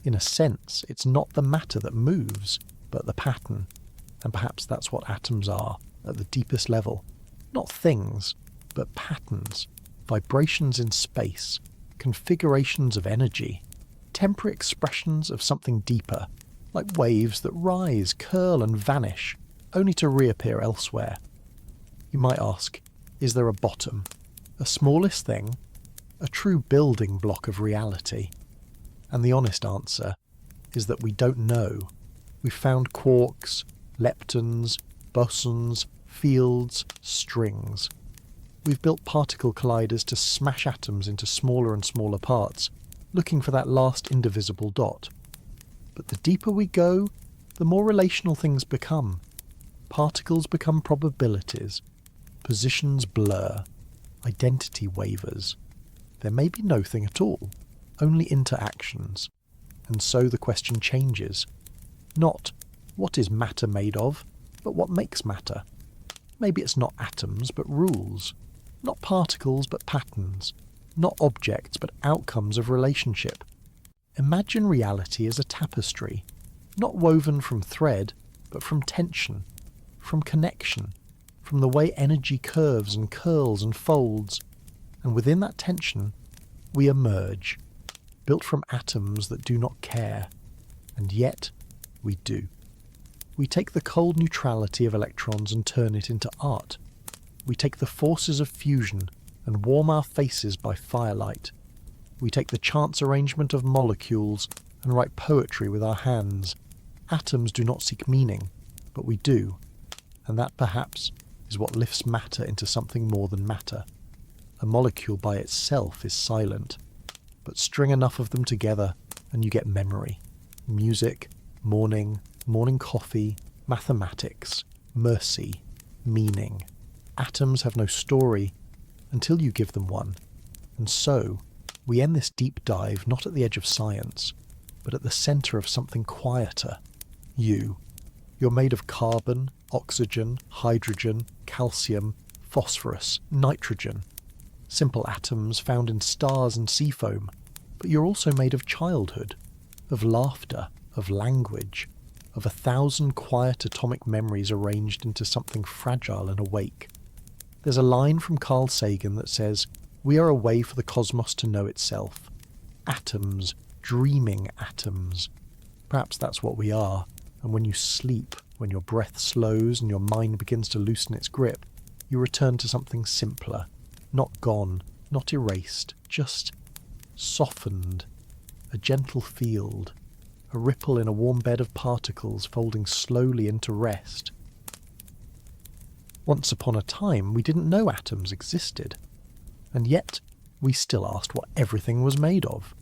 In a sense, it's not the matter that moves, but the pattern, and perhaps that's what atoms are, at the deepest level. Not things, but patterns, vibrations in space, configurations of energy, temporary expressions of something deeper, like waves that rise, curl and vanish, only to reappear elsewhere. You might ask, is there a bottom, a smallest thing, a true building block of reality? And the honest answer is that we don't know. We've found quarks, leptons, bosons, fields, strings. We've built particle colliders to smash atoms into smaller and smaller parts, looking for that last indivisible dot. But the deeper we go, the more relational things become. Particles become probabilities. Positions blur. Identity wavers. There may be no thing at all, only interactions. And so the question changes. Not, what is matter made of, but what makes matter? Maybe it's not atoms, but rules. Not particles, but patterns. Not objects, but outcomes of relationship. Imagine reality as a tapestry, not woven from thread, but from tension, from connection, from the way energy curves and curls and folds. And within that tension, we emerge, built from atoms that do not care, and yet we do. We take the cold neutrality of electrons and turn it into art. We take the forces of fusion and warm our faces by firelight. We take the chance arrangement of molecules and write poetry with our hands. Atoms do not seek meaning, but we do, and that perhaps is what lifts matter into something more than matter. A molecule by itself is silent, but string enough of them together and you get memory, music, morning coffee, mathematics, mercy, meaning. Atoms have no story until you give them one. And so, we end this deep dive not at the edge of science, but at the centre of something quieter. You. You're made of carbon, oxygen, hydrogen, calcium, phosphorus, nitrogen. Simple atoms found in stars and sea foam, but you're also made of childhood, of laughter, of language, of 1,000 quiet atomic memories arranged into something fragile and awake. There's a line from Carl Sagan that says, "We are a way for the cosmos to know itself." Atoms, dreaming atoms. Perhaps that's what we are, and when you sleep, when your breath slows and your mind begins to loosen its grip, you return to something simpler, not gone, not erased, just softened, a gentle field, a ripple in a warm bed of particles folding slowly into rest. Once upon a time, we didn't know atoms existed, and yet we still asked what everything was made of.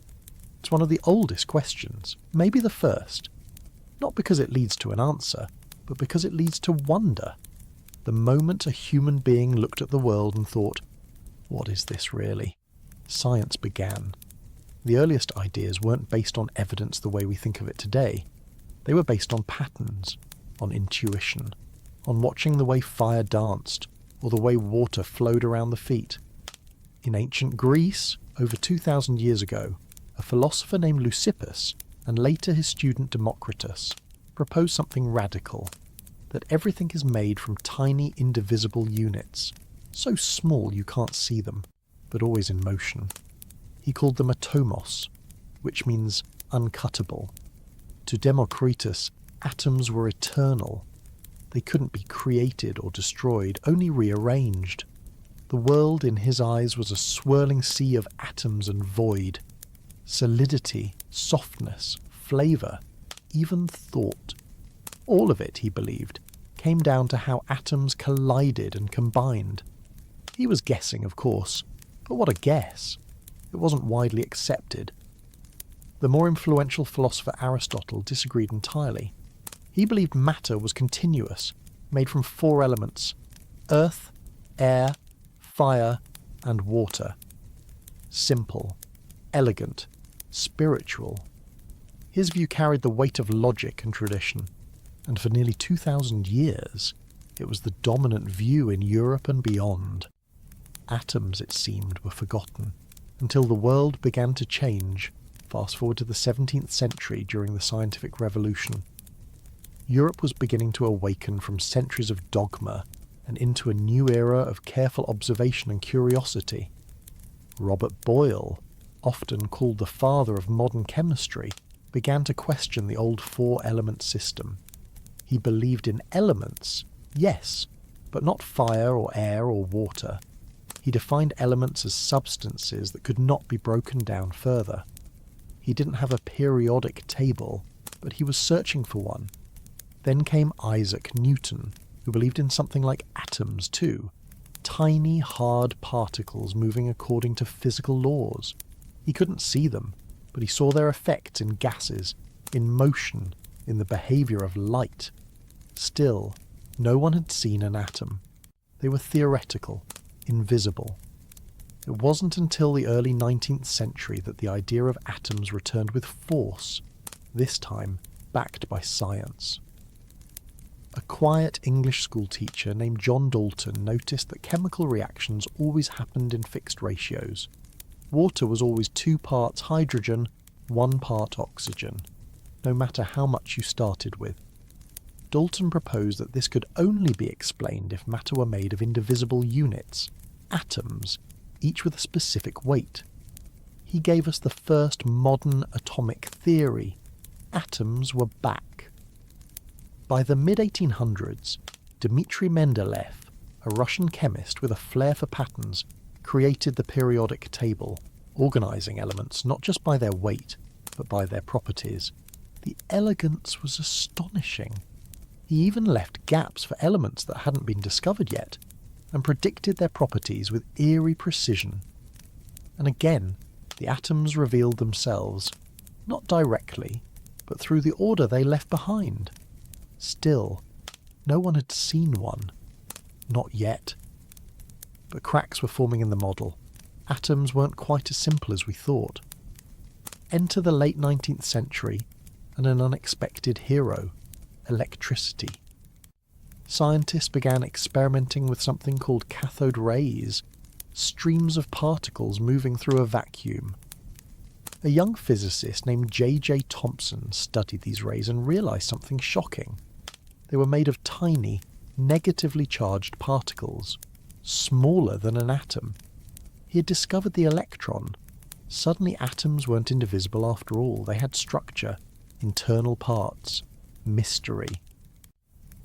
It's one of the oldest questions, maybe the first, not because it leads to an answer, but because it leads to wonder. The moment a human being looked at the world and thought, what is this really? Science began. The earliest ideas weren't based on evidence the way we think of it today. They were based on patterns, on intuition, on watching the way fire danced, or the way water flowed around the feet. In ancient Greece, over 2,000 years ago, a philosopher named Leucippus, and later his student Democritus, proposed something radical, that everything is made from tiny indivisible units, so small you can't see them, but always in motion. He called them atomos, which means uncuttable. To Democritus, atoms were eternal. They couldn't be created or destroyed, only rearranged. The world in his eyes was a swirling sea of atoms and void. Solidity, softness, flavour, even thought. All of it, he believed, came down to how atoms collided and combined. He was guessing, of course, but what a guess. it wasn't widely accepted. The more influential philosopher Aristotle disagreed entirely. He believed matter was continuous, made from 4 elements: earth, air, fire, and water. Simple, elegant, spiritual. His view carried the weight of logic and tradition, and for nearly 2,000 years, it was the dominant view in Europe and beyond. Atoms, it seemed, were forgotten, until the world began to change, fast forward to the 17th century during the scientific revolution. Europe was beginning to awaken from centuries of dogma and into a new era of careful observation and curiosity. Robert Boyle, often called the father of modern chemistry, began to question the old 4-element system. He believed in elements, yes, but not fire or air or water. He defined elements as substances that could not be broken down further. He didn't have a periodic table, but he was searching for one. Then came Isaac Newton, who believed in something like atoms too, tiny, hard particles moving according to physical laws. He couldn't see them, but he saw their effects in gases, in motion, in the behaviour of light. Still, no one had seen an atom. They were theoretical, invisible. It wasn't until the early 19th century that the idea of atoms returned with force, this time backed by science. A quiet English school teacher named John Dalton noticed that chemical reactions always happened in fixed ratios. Water was always 2 parts hydrogen, 1 part oxygen, no matter how much you started with. Dalton proposed that this could only be explained if matter were made of indivisible units, atoms, each with a specific weight. He gave us the first modern atomic theory. Atoms were back. By the mid-1800s, Dmitri Mendeleev, a Russian chemist with a flair for patterns, created the periodic table, organising elements not just by their weight, but by their properties. The elegance was astonishing. He even left gaps for elements that hadn't been discovered yet, and predicted their properties with eerie precision. And again, the atoms revealed themselves, not directly, but through the order they left behind. Still, no one had seen one. Not yet. But cracks were forming in the model. Atoms weren't quite as simple as we thought. Enter the late 19th century, and an unexpected hero: electricity. Scientists began experimenting with something called cathode rays, streams of particles moving through a vacuum. A young physicist named J.J. Thomson studied these rays and realised something shocking. They were made of tiny, negatively charged particles, smaller than an atom. He had discovered the electron. Suddenly atoms weren't indivisible after all. They had structure, internal parts, mystery.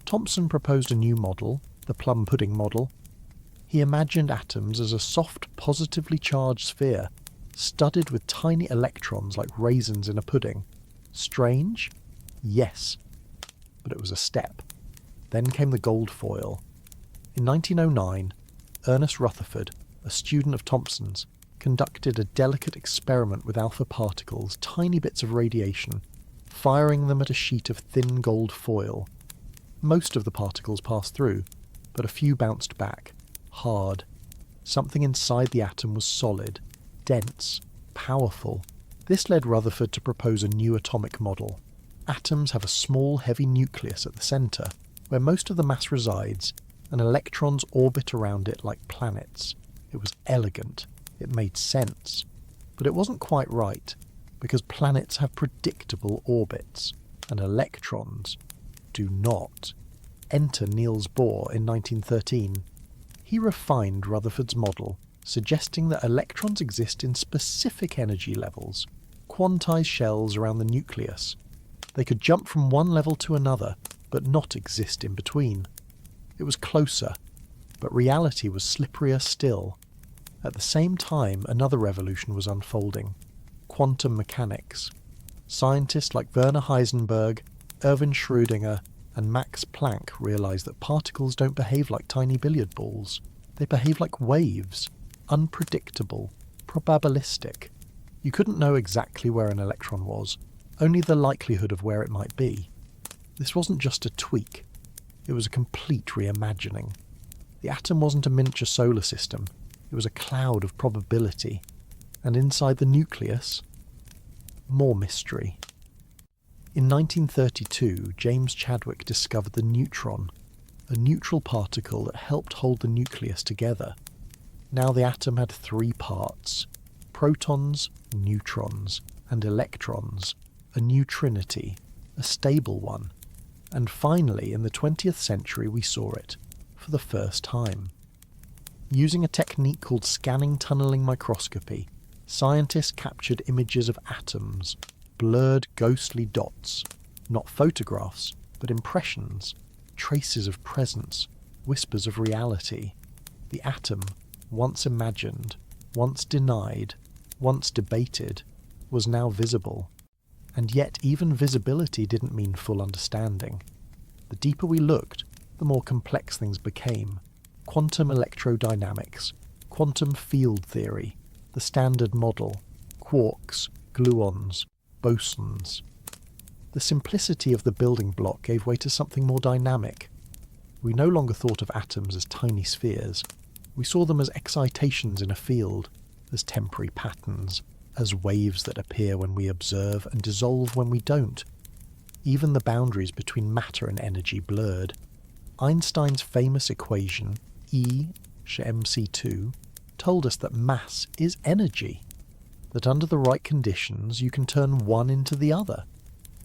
Thomson proposed a new model, the plum pudding model. He imagined atoms as a soft, positively charged sphere, studded with tiny electrons like raisins in a pudding. Strange? Yes. But it was a step. Then came the gold foil. In 1909, Ernest Rutherford, a student of Thomson's, conducted a delicate experiment with alpha particles, tiny bits of radiation, firing them at a sheet of thin gold foil. Most of the particles passed through, but a few bounced back, hard. Something inside the atom was solid, dense, powerful. This led Rutherford to propose a new atomic model. Atoms have a small, heavy nucleus at the centre, where most of the mass resides, and electrons orbit around it like planets. It was elegant. It made sense. But it wasn't quite right, because planets have predictable orbits, and electrons do not. Enter Niels Bohr in 1913. He refined Rutherford's model, suggesting that electrons exist in specific energy levels, quantized shells around the nucleus. They could jump from one level to another, but not exist in between. It was closer, but reality was slipperier still. At the same time, another revolution was unfolding: quantum mechanics. Scientists like Werner Heisenberg, Erwin Schrödinger, and Max Planck realised that particles don't behave like tiny billiard balls. They behave like waves, unpredictable, probabilistic. You couldn't know exactly where an electron was, only the likelihood of where it might be. This wasn't just a tweak, it was a complete reimagining. The atom wasn't a miniature solar system, it was a cloud of probability. And inside the nucleus, more mystery. In 1932, James Chadwick discovered the neutron, a neutral particle that helped hold the nucleus together. Now the atom had three parts: protons, neutrons, and electrons, a new trinity, a stable one. And finally, in the 20th century, we saw it, for the first time. Using a technique called scanning tunneling microscopy, scientists captured images of atoms, blurred ghostly dots, not photographs, but impressions, traces of presence, whispers of reality. The atom, once imagined, once denied, once debated, was now visible. And yet even visibility didn't mean full understanding. The deeper we looked, the more complex things became. Quantum electrodynamics, quantum field theory, the Standard Model, quarks, gluons, bosons. The simplicity of the building block gave way to something more dynamic. We no longer thought of atoms as tiny spheres. We saw them as excitations in a field, as temporary patterns, as waves that appear when we observe and dissolve when we don't. Even the boundaries between matter and energy blurred. Einstein's famous equation, E = mc2, told us that mass is energy, that under the right conditions you can turn one into the other,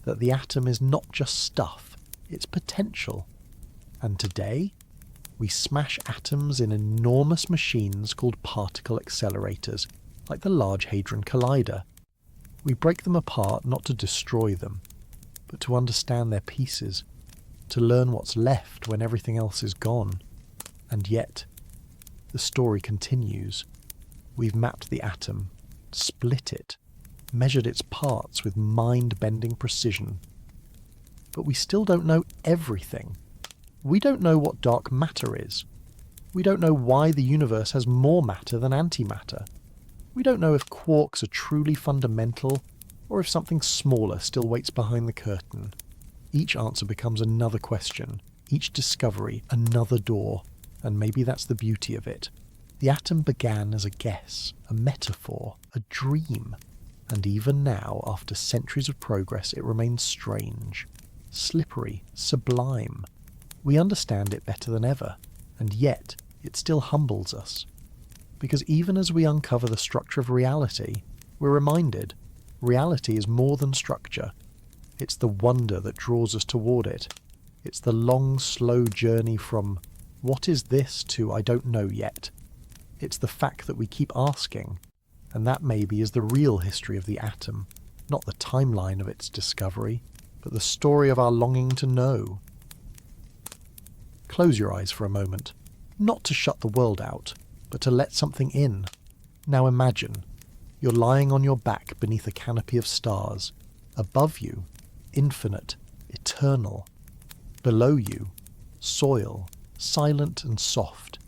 that the atom is not just stuff, it's potential. And today, we smash atoms in enormous machines called particle accelerators, like the Large Hadron Collider. We break them apart not to destroy them, but to understand their pieces, to learn what's left when everything else is gone. And yet, the story continues. We've mapped the atom, split it, measured its parts with mind-bending precision. But we still don't know everything. We don't know what dark matter is. We don't know why the universe has more matter than antimatter. We don't know if quarks are truly fundamental, or if something smaller still waits behind the curtain. Each answer becomes another question, each discovery another door, and maybe that's the beauty of it. The atom began as a guess, a metaphor, a dream, and even now, after centuries of progress, it remains strange, slippery, sublime. We understand it better than ever, and yet it still humbles us. Because even as we uncover the structure of reality, we're reminded reality is more than structure. It's the wonder that draws us toward it. It's the long, slow journey from "what is this?" to "I don't know yet." It's the fact that we keep asking, and that maybe is the real history of the atom, not the timeline of its discovery, but the story of our longing to know. Close your eyes for a moment, not to shut the world out, but to let something in. Now imagine, you're lying on your back beneath a canopy of stars. Above you, infinite, eternal. Below you, soil, silent and soft.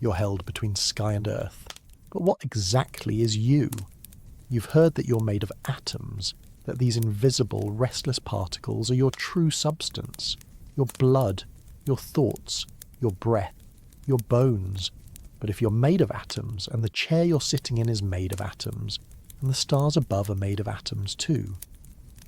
You're held between sky and earth. But what exactly is you? You've heard that you're made of atoms, that these invisible, restless particles are your true substance, your blood, your thoughts, your breath, your bones. But if you're made of atoms, and the chair you're sitting in is made of atoms, and the stars above are made of atoms too,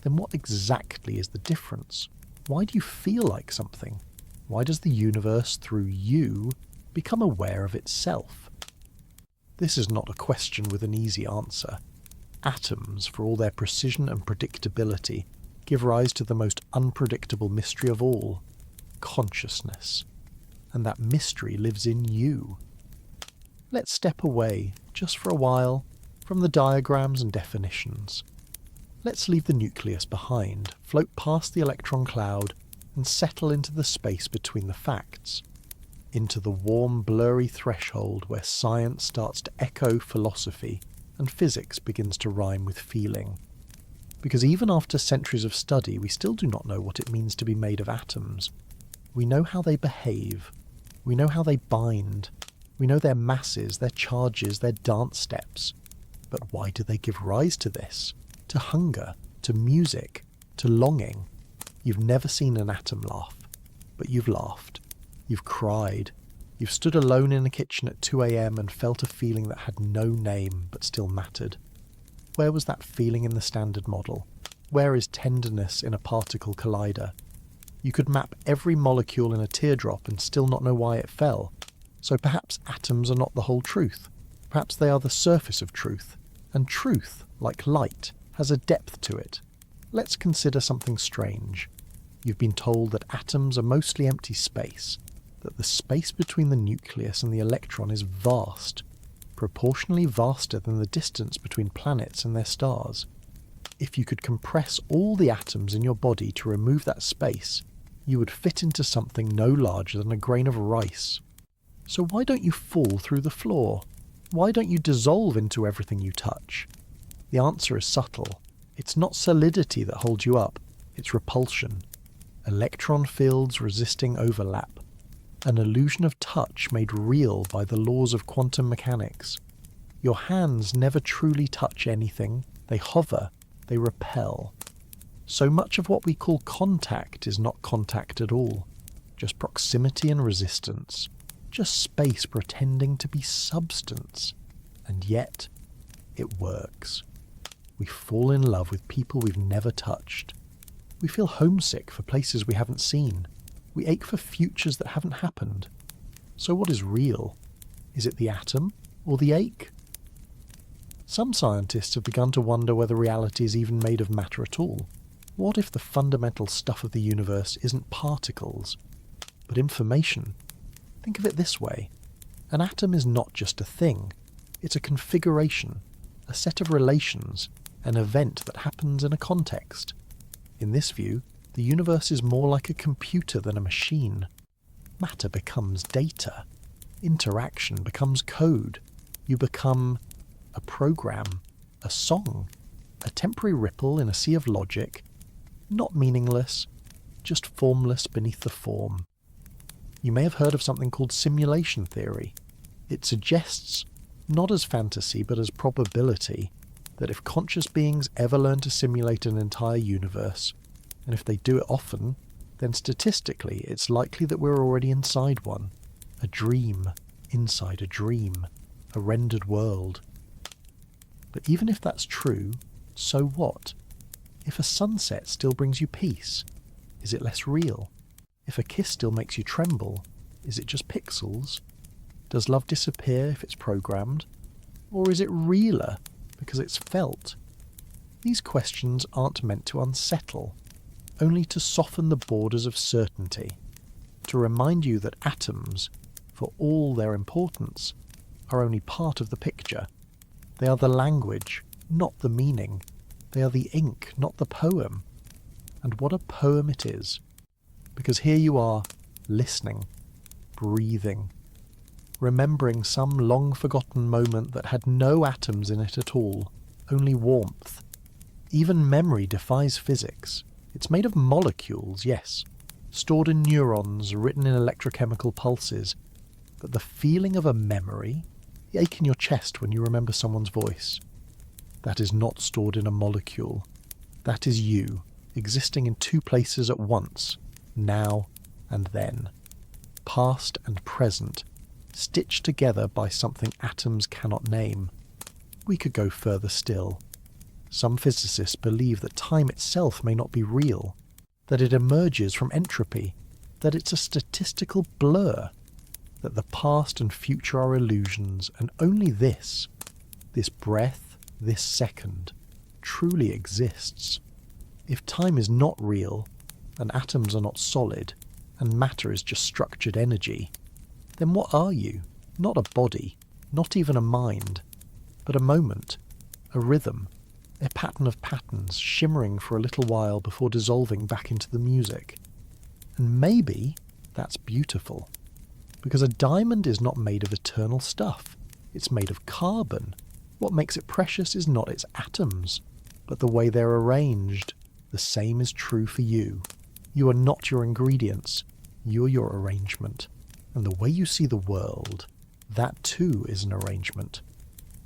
then what exactly is the difference? Why do you feel like something? Why does the universe, through you, become aware of itself? This is not a question with an easy answer. Atoms, for all their precision and predictability, give rise to the most unpredictable mystery of all, consciousness. And that mystery lives in you. Let's step away, just for a while, from the diagrams and definitions. Let's leave the nucleus behind, float past the electron cloud, and settle into the space between the facts, into the warm, blurry threshold where science starts to echo philosophy and physics begins to rhyme with feeling. Because even after centuries of study, we still do not know what it means to be made of atoms. We know how they behave. We know how they bind. We know their masses, their charges, their dance steps. But why do they give rise to this? To hunger, to music, to longing? You've never seen an atom laugh, but you've laughed. You've cried. You've stood alone in a kitchen at 2 a.m. and felt a feeling that had no name but still mattered. Where was that feeling in the Standard Model? Where is tenderness in a particle collider? You could map every molecule in a teardrop and still not know why it fell. So perhaps atoms are not the whole truth. Perhaps they are the surface of truth. And truth, like light, has a depth to it. Let's consider something strange. You've been told that atoms are mostly empty space, that the space between the nucleus and the electron is vast, proportionally vaster than the distance between planets and their stars. If you could compress all the atoms in your body to remove that space, you would fit into something no larger than a grain of rice. So why don't you fall through the floor? Why don't you dissolve into everything you touch? The answer is subtle. It's not solidity that holds you up, it's repulsion. Electron fields resisting overlap. An illusion of touch made real by the laws of quantum mechanics. Your hands never truly touch anything, they hover, they repel. So much of what we call contact is not contact at all, just proximity and resistance, just space pretending to be substance. And yet, it works. We fall in love with people we've never touched. We feel homesick for places we haven't seen. We ache for futures that haven't happened. So what is real? Is it the atom or the ache? Some scientists have begun to wonder whether reality is even made of matter at all. What if the fundamental stuff of the universe isn't particles, but information? Think of it this way. An atom is not just a thing. It's a configuration, a set of relations, an event that happens in a context. In this view, the universe is more like a computer than a machine. Matter becomes data. Interaction becomes code. You become a program, a song, a temporary ripple in a sea of logic, not meaningless, just formless beneath the form. You may have heard of something called simulation theory. It suggests, not as fantasy but as probability, that if conscious beings ever learn to simulate an entire universe, and if they do it often, then statistically it's likely that we're already inside one. A dream inside a dream. A rendered world. But even if that's true, so what? If a sunset still brings you peace, is it less real? If a kiss still makes you tremble, is it just pixels? Does love disappear if it's programmed? Or is it realer because it's felt? These questions aren't meant to unsettle, only to soften the borders of certainty, to remind you that atoms, for all their importance, are only part of the picture. They are the language, not the meaning. They are the ink, not the poem. And what a poem it is. Because here you are, listening, breathing, remembering some long-forgotten moment that had no atoms in it at all, only warmth. Even memory defies physics. It's made of molecules, yes, stored in neurons, written in electrochemical pulses, but the feeling of a memory, the ache in your chest when you remember someone's voice, that is not stored in a molecule. That is you, existing in two places at once, now and then, past and present, stitched together by something atoms cannot name. We could go further still. Some physicists believe that time itself may not be real, that it emerges from entropy, that it's a statistical blur, that the past and future are illusions, and only this breath, this second, truly exists. If time is not real, and atoms are not solid, and matter is just structured energy, then what are you? Not a body, not even a mind, but a moment, a rhythm, a pattern of patterns shimmering for a little while before dissolving back into the music. And maybe that's beautiful, because a diamond is not made of eternal stuff, it's made of carbon. What makes it precious is not its atoms, but the way they're arranged. The same is true for you. You are not your ingredients, you're your arrangement. And the way you see the world, that too is an arrangement.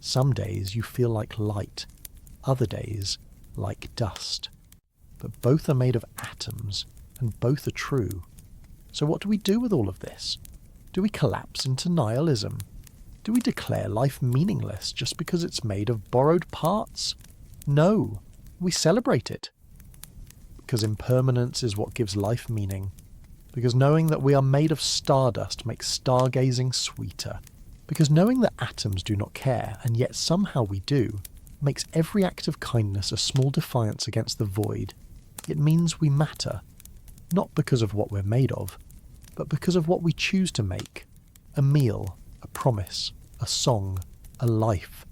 Some days you feel like light, other days like dust. But both are made of atoms, and both are true. So what do we do with all of this? Do we collapse into nihilism? Do we declare life meaningless just because it's made of borrowed parts? No, we celebrate it. Because impermanence is what gives life meaning. Because knowing that we are made of stardust makes stargazing sweeter. Because knowing that atoms do not care, and yet somehow we do, makes every act of kindness a small defiance against the void. It means we matter, not because of what we're made of, but because of what we choose to make. A meal, a promise, a song, a life.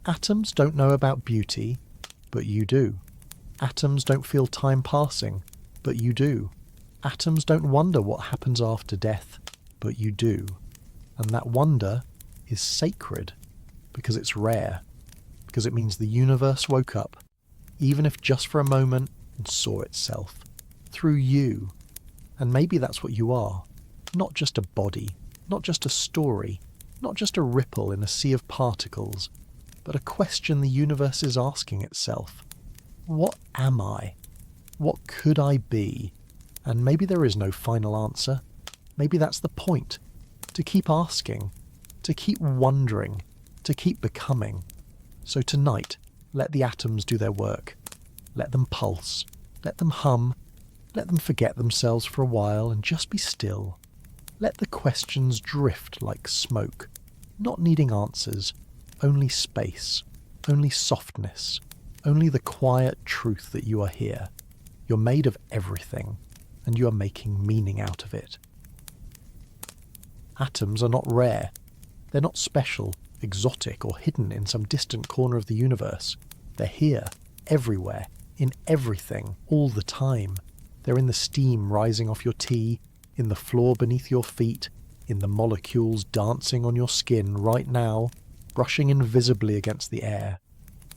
Atoms don't know about beauty, but you do. Atoms don't feel time passing, but you do. Atoms don't wonder what happens after death, but you do. And that wonder is sacred, because it's rare, because it means the universe woke up, even if just for a moment, and saw itself, through you. And maybe that's what you are. Not just a body, not just a story, not just a ripple in a sea of particles, but a question the universe is asking itself. What am I? What could I be? And maybe there is no final answer. Maybe that's the point. To keep asking, to keep wondering, to keep becoming. So tonight, let the atoms do their work. Let them pulse. Let them hum. Let them forget themselves for a while and just be still. Let the questions drift like smoke, not needing answers, only space, only softness, only the quiet truth that you are here. You're made of everything, and you are making meaning out of it. Atoms are not rare. They're not special, exotic, or hidden in some distant corner of the universe. They're here, everywhere, in everything, all the time. They're in the steam rising off your tea, in the floor beneath your feet, in the molecules dancing on your skin right now, brushing invisibly against the air.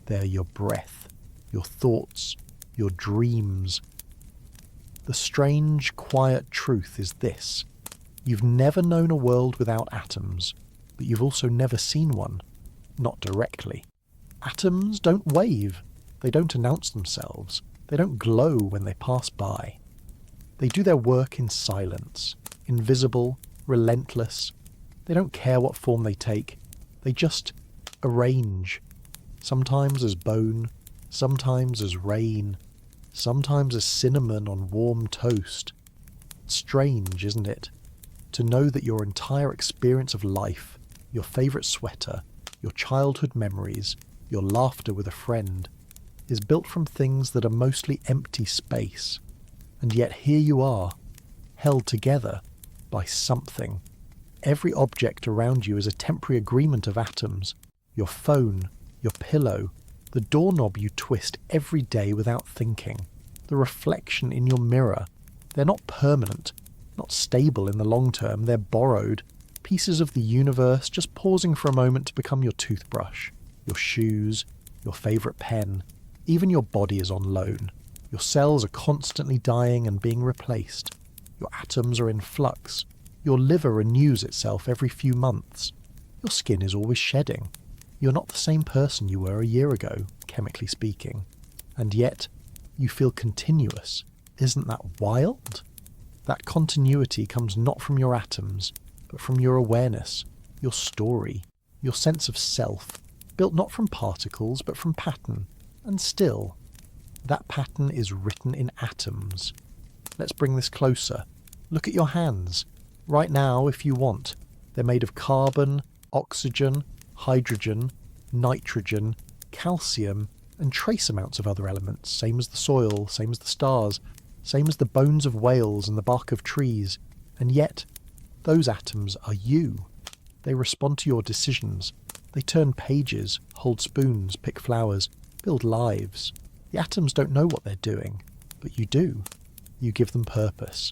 They're your breath, your thoughts, your dreams. The strange, quiet truth is this. You've never known a world without atoms, but you've also never seen one. Not directly. Atoms don't wave. They don't announce themselves. They don't glow when they pass by. They do their work in silence, invisible, relentless. They don't care what form they take. They just arrange. Sometimes as bone, sometimes as rain, sometimes as cinnamon on warm toast. Strange, isn't it? To know that your entire experience of life, your favourite sweater, your childhood memories, your laughter with a friend, is built from things that are mostly empty space. And yet here you are, held together by something. Every object around you is a temporary agreement of atoms. Your phone, your pillow, the doorknob you twist every day without thinking, the reflection in your mirror. They're not permanent, not stable in the long term. They're borrowed, pieces of the universe just pausing for a moment to become your toothbrush, your shoes, your favourite pen. Even your body is on loan. Your cells are constantly dying and being replaced. Your atoms are in flux. Your liver renews itself every few months. Your skin is always shedding. You're not the same person you were a year ago, chemically speaking. And yet, you feel continuous. Isn't that wild? That continuity comes not from your atoms, but from your awareness, your story, your sense of self, built not from particles, but from pattern. And still, that pattern is written in atoms. Let's bring this closer. Look at your hands. Right now, if you want, they're made of carbon, oxygen, hydrogen, nitrogen, calcium, and trace amounts of other elements, same as the soil, same as the stars, same as the bones of whales and the bark of trees. And yet, those atoms are you. They respond to your decisions. They turn pages, hold spoons, pick flowers, build lives. The atoms don't know what they're doing, but you do. You give them purpose.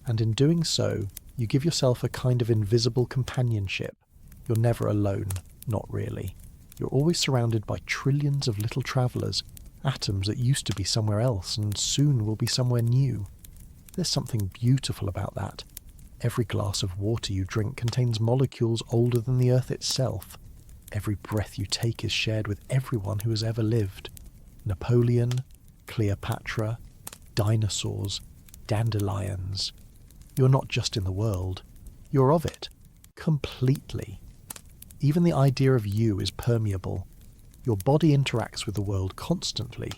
And in doing so, you give yourself a kind of invisible companionship. You're never alone, not really. You're always surrounded by trillions of little travellers, atoms that used to be somewhere else and soon will be somewhere new. There's something beautiful about that. Every glass of water you drink contains molecules older than the Earth itself. Every breath you take is shared with everyone who has ever lived. Napoleon, Cleopatra, dinosaurs, dandelions. You're not just in the world, you're of it, completely. Even the idea of you is permeable. Your body interacts with the world constantly,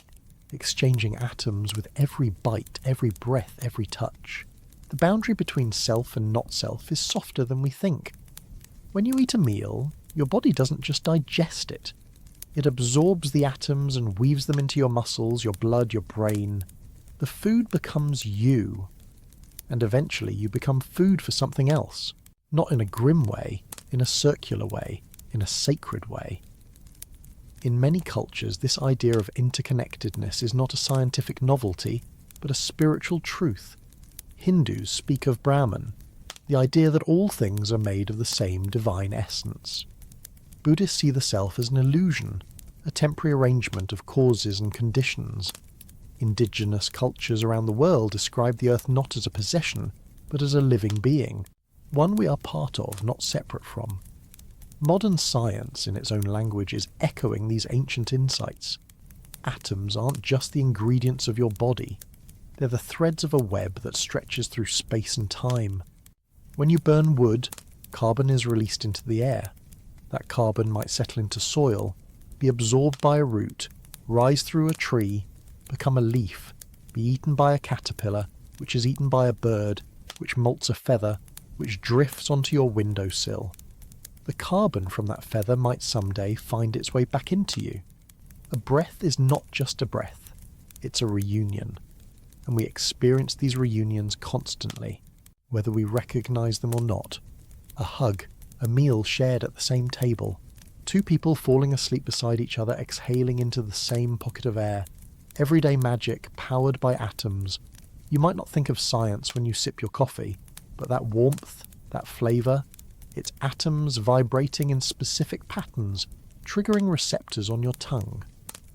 exchanging atoms with every bite, every breath, every touch. The boundary between self and not self is softer than we think. When you eat a meal, your body doesn't just digest it. It absorbs the atoms and weaves them into your muscles, your blood, your brain. The food becomes you. And eventually you become food for something else. Not in a grim way, in a circular way, in a sacred way. In many cultures, this idea of interconnectedness is not a scientific novelty, but a spiritual truth. Hindus speak of Brahman, the idea that all things are made of the same divine essence. Buddhists see the self as an illusion, a temporary arrangement of causes and conditions. Indigenous cultures around the world describe the earth not as a possession, but as a living being, one we are part of, not separate from. Modern science, in its own language, is echoing these ancient insights. Atoms aren't just the ingredients of your body. They're the threads of a web that stretches through space and time. When you burn wood, carbon is released into the air. That carbon might settle into soil, be absorbed by a root, rise through a tree, become a leaf, be eaten by a caterpillar, which is eaten by a bird, which molts a feather, which drifts onto your windowsill. The carbon from that feather might someday find its way back into you. A breath is not just a breath, it's a reunion. And we experience these reunions constantly, whether we recognize them or not. A hug, a meal shared at the same table, two people falling asleep beside each other exhaling into the same pocket of air, everyday magic powered by atoms. You might not think of science when you sip your coffee, but that warmth, that flavour, it's atoms vibrating in specific patterns, triggering receptors on your tongue.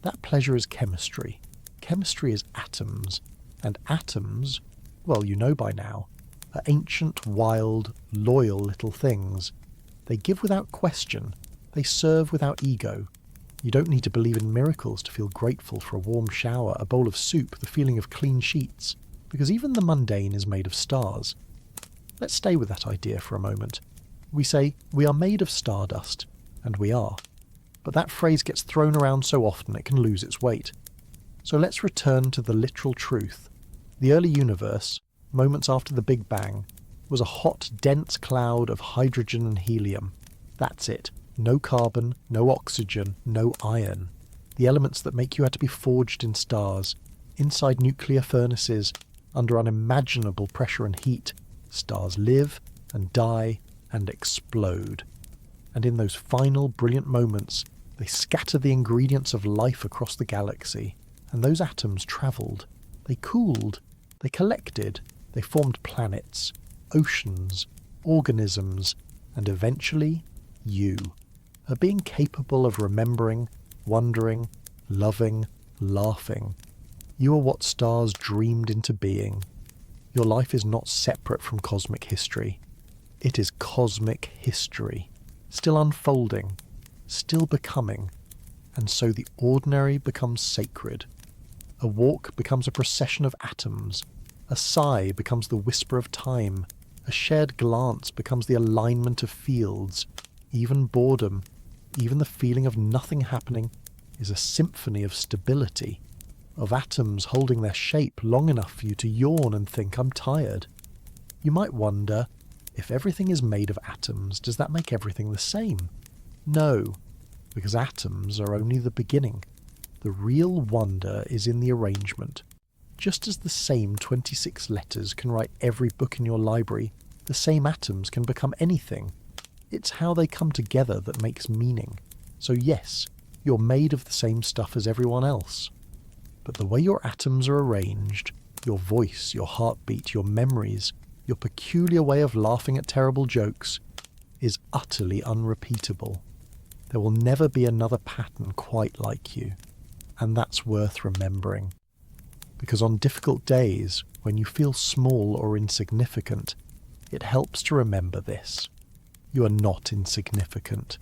That pleasure is chemistry. Chemistry is atoms. And atoms, well, you know by now, are ancient, wild, loyal little things. They give without question. They serve without ego. You don't need to believe in miracles to feel grateful for a warm shower, a bowl of soup, the feeling of clean sheets, because even the mundane is made of stars. Let's stay with that idea for a moment. We say, we are made of stardust, and we are. But that phrase gets thrown around so often it can lose its weight. So let's return to the literal truth. The early universe, moments after the Big Bang, was a hot, dense cloud of hydrogen and helium. That's it. No carbon, no oxygen, no iron. The elements that make you had to be forged in stars, inside nuclear furnaces, under unimaginable pressure and heat. Stars live and die and explode. And in those final brilliant moments, they scatter the ingredients of life across the galaxy. And those atoms travelled. They cooled. They collected. They formed planets, oceans, organisms, and eventually you. A being capable of remembering, wondering, loving, laughing. You are what stars dreamed into being. Your life is not separate from cosmic history. It is cosmic history, still unfolding, still becoming, and so the ordinary becomes sacred. A walk becomes a procession of atoms. A sigh becomes the whisper of time. A shared glance becomes the alignment of fields. Even boredom, even the feeling of nothing happening, is a symphony of stability, of atoms holding their shape long enough for you to yawn and think, I'm tired. You might wonder, if everything is made of atoms, does that make everything the same? No, because atoms are only the beginning. The real wonder is in the arrangement. Just as the same 26 letters can write every book in your library, the same atoms can become anything. It's how they come together that makes meaning. So yes, you're made of the same stuff as everyone else. But the way your atoms are arranged, your voice, your heartbeat, your memories, your peculiar way of laughing at terrible jokes, is utterly unrepeatable. There will never be another pattern quite like you. And that's worth remembering. Because on difficult days, when you feel small or insignificant, it helps to remember this. You are not insignificant.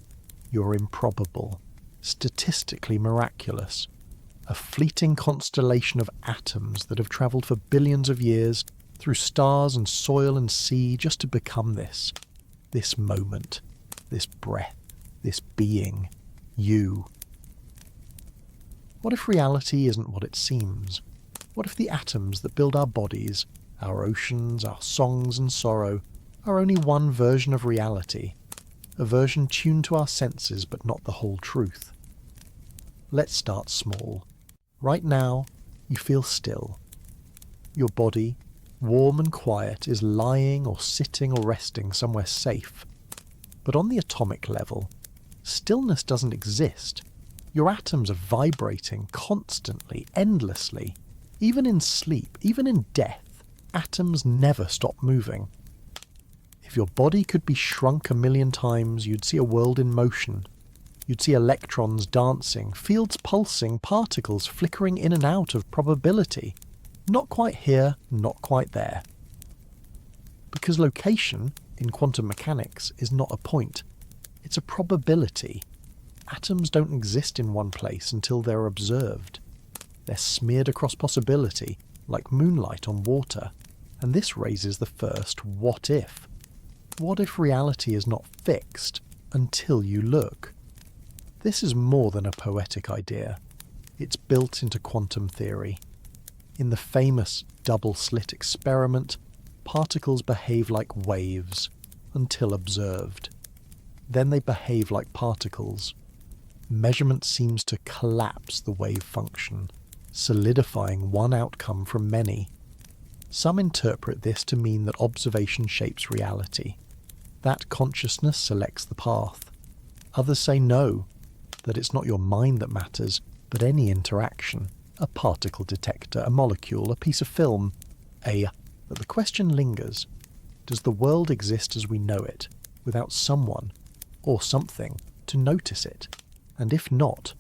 you're improbable, statistically miraculous, a fleeting constellation of atoms that have travelled for billions of years through stars and soil and sea just to become this moment, this breath, this being, you. What if reality isn't what it seems? What if the atoms that build our bodies, our oceans, our songs and sorrow, are only one version of reality, a version tuned to our senses but not the whole truth? Let's start small. Right now, you feel still. Your body, warm and quiet, is lying or sitting or resting somewhere safe. But on the atomic level, stillness doesn't exist. Your atoms are vibrating constantly, endlessly. Even in sleep, even in death, atoms never stop moving. If your body could be shrunk 1,000,000 times, you'd see a world in motion. You'd see electrons dancing, fields pulsing, particles flickering in and out of probability. Not quite here, not quite there. Because location, in quantum mechanics, is not a point. It's a probability. Atoms don't exist in one place until they're observed. They're smeared across possibility, like moonlight on water. And this raises the first what if. What if reality is not fixed until you look? This is more than a poetic idea. It's built into quantum theory. In the famous double-slit experiment, particles behave like waves until observed. Then they behave like particles. Measurement seems to collapse the wave function, solidifying one outcome from many. Some interpret this to mean that observation shapes reality, that consciousness selects the path. Others say no, that it's not your mind that matters, but any interaction, a particle detector, a molecule, a piece of film, but the question lingers, does the world exist as we know it, without someone, or something, to notice it? And if not,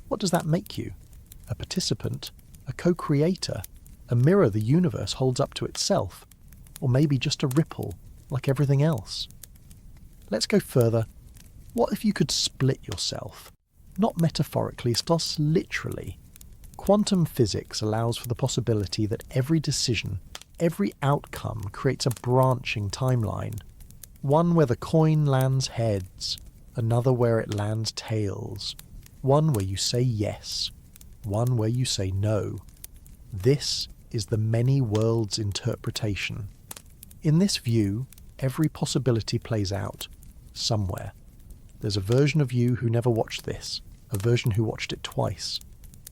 what does that make you? A participant? A co-creator? A mirror the universe holds up to itself? Or maybe just a ripple, like everything else? Let's go further. What if you could split yourself? Not metaphorically, thus literally. Quantum physics allows for the possibility that every decision, every outcome creates a branching timeline. One where the coin lands heads, another where it lands tails. One where you say yes, one where you say no. This is the many worlds interpretation. In this view, every possibility plays out, somewhere. There's a version of you who never watched this, a version who watched it twice,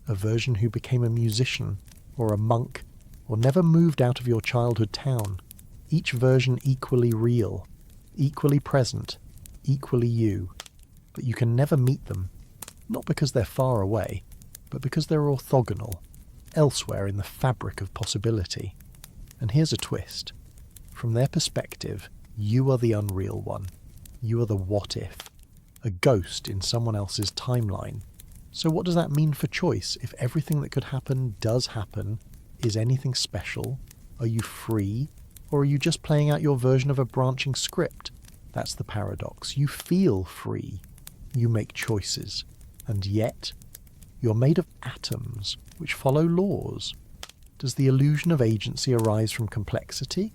a version who became a musician, or a monk, or never moved out of your childhood town. Each version equally real, equally present, equally you. But you can never meet them, not because they're far away, but because they're orthogonal, elsewhere in the fabric of possibility. And here's a twist. From their perspective, you are the unreal one. You are the what if, a ghost in someone else's timeline. So what does that mean for choice? If everything that could happen does happen, is anything special? Are you free? Or are you just playing out your version of a branching script? That's the paradox. You feel free. You make choices. And yet, you're made of atoms which follow laws. Does the illusion of agency arise from complexity?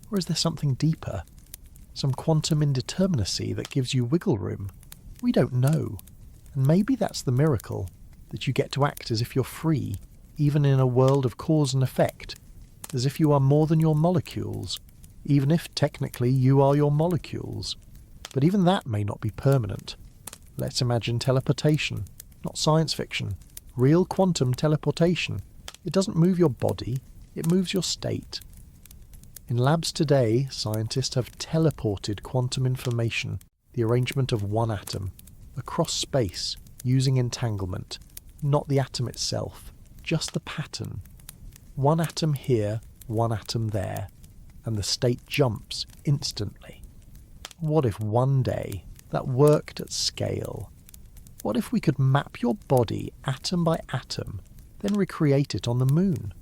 Or is there something deeper? Some quantum indeterminacy that gives you wiggle room? We don't know. And maybe that's the miracle, that you get to act as if you're free, even in a world of cause and effect, as if you are more than your molecules, even if technically you are your molecules. But even that may not be permanent. Let's imagine teleportation, not science fiction, real quantum teleportation. It doesn't move your body, it moves your state. In labs today, scientists have teleported quantum information, the arrangement of one atom, across space, using entanglement, not the atom itself, just the pattern. One atom here, one atom there, and the state jumps instantly. What if one day that worked at scale? What if we could map your body atom by atom, then recreate it on the moon?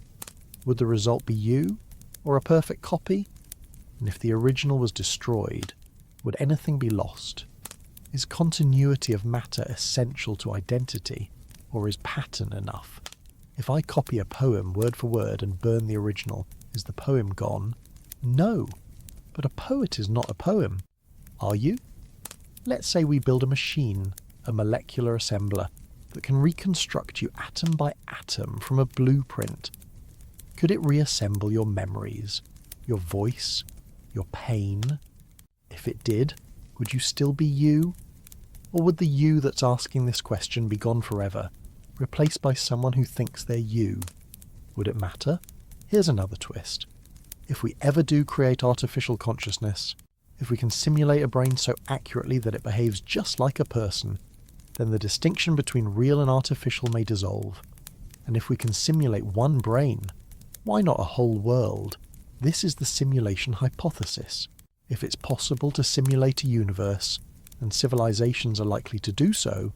Would the result be you, or a perfect copy? And if the original was destroyed, would anything be lost? Is continuity of matter essential to identity, or is pattern enough? If I copy a poem word for word and burn the original, is the poem gone? No. But a poet is not a poem. Are you? Let's say we build a machine, a molecular assembler, that can reconstruct you atom by atom from a blueprint. Could it reassemble your memories, your voice, your pain? If it did, would you still be you? Or would the you that's asking this question be gone forever, replaced by someone who thinks they're you? Would it matter? Here's another twist. If we ever do create artificial consciousness, if we can simulate a brain so accurately that it behaves just like a person, then the distinction between real and artificial may dissolve. And if we can simulate one brain, why not a whole world? This is the simulation hypothesis. If it's possible to simulate a universe, and civilizations are likely to do so,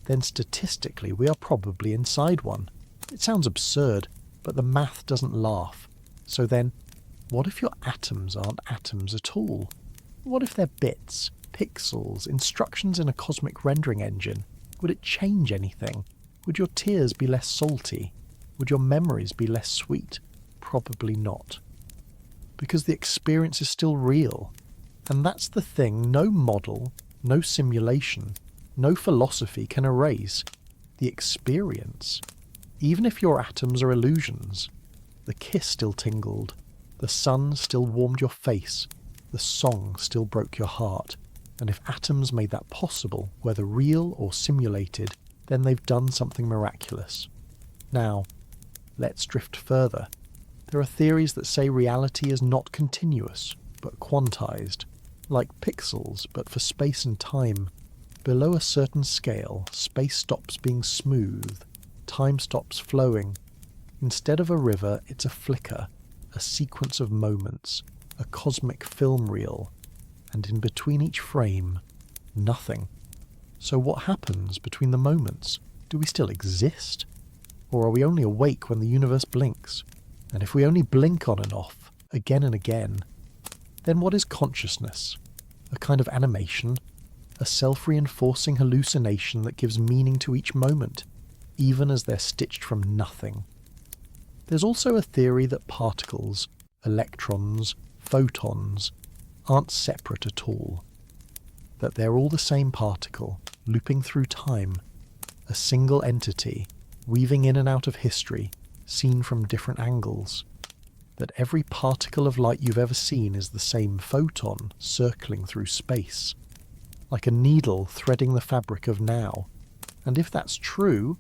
then statistically we are probably inside one. It sounds absurd, but the math doesn't laugh. So then, what if your atoms aren't atoms at all? What if they're bits, pixels, instructions in a cosmic rendering engine? Would it change anything? Would your tears be less salty? Would your memories be less sweet? Probably not. Because the experience is still real. And that's the thing no model, no simulation, no philosophy can erase. The experience. Even if your atoms are illusions, the kiss still tingled, the sun still warmed your face, the song still broke your heart. And if atoms made that possible, whether real or simulated, then they've done something miraculous. Now, let's drift further. There are theories that say reality is not continuous, but quantized, like pixels, but for space and time. Below a certain scale, space stops being smooth, time stops flowing. Instead of a river, it's a flicker, a sequence of moments, a cosmic film reel, and in between each frame, nothing. So what happens between the moments? Do we still exist? Or are we only awake when the universe blinks? And if we only blink on and off, again and again, then what is consciousness? A kind of animation? A self-reinforcing hallucination that gives meaning to each moment, even as they're stitched from nothing. There's also a theory that particles, electrons, photons, aren't separate at all. That they're all the same particle, looping through time, a single entity, weaving in and out of history, seen from different angles. That every particle of light you've ever seen is the same photon circling through space, like a needle threading the fabric of now. And if that's true,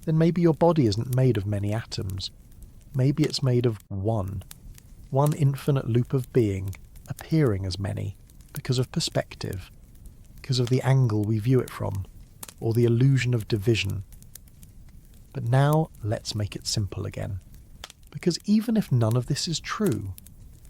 then maybe your body isn't made of many atoms. Maybe it's made of one infinite loop of being, appearing as many, because of perspective, because of the angle we view it from, or the illusion of division. But now let's make it simple again. Because even if none of this is true,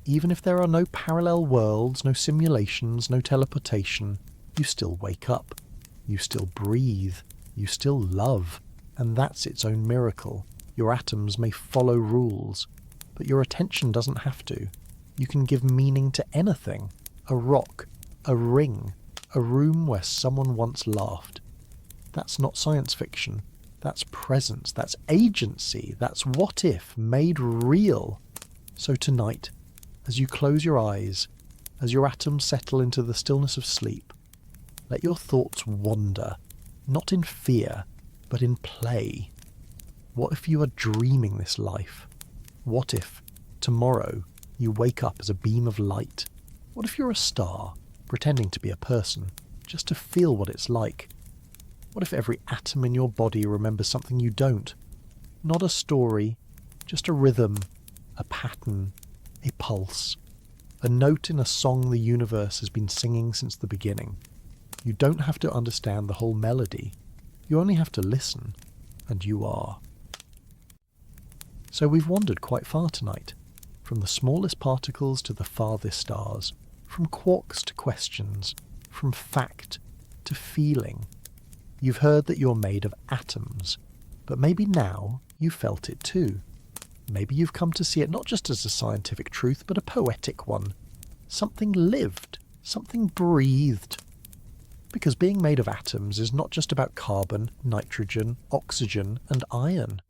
even if there are no parallel worlds, no simulations, no teleportation, you still wake up, you still breathe, you still love, and that's its own miracle. Your atoms may follow rules, but your attention doesn't have to. You can give meaning to anything. A rock, a ring, a room where someone once laughed. That's not science fiction. That's presence, that's agency, that's what if made real. So tonight, as you close your eyes, as your atoms settle into the stillness of sleep, let your thoughts wander, not in fear, but in play. What if you are dreaming this life? What if, tomorrow, you wake up as a beam of light? What if you're a star, pretending to be a person, just to feel what it's like? What if every atom in your body remembers something you don't? Not a story, just a rhythm, a pattern, a pulse, a note in a song the universe has been singing since the beginning. You don't have to understand the whole melody. You only have to listen, and you are. So we've wandered quite far tonight, from the smallest particles to the farthest stars, from quarks to questions, from fact to feeling. You've heard that you're made of atoms, but maybe now you've felt it too. Maybe you've come to see it not just as a scientific truth, but a poetic one. Something lived, something breathed. Because being made of atoms is not just about carbon, nitrogen, oxygen, and iron.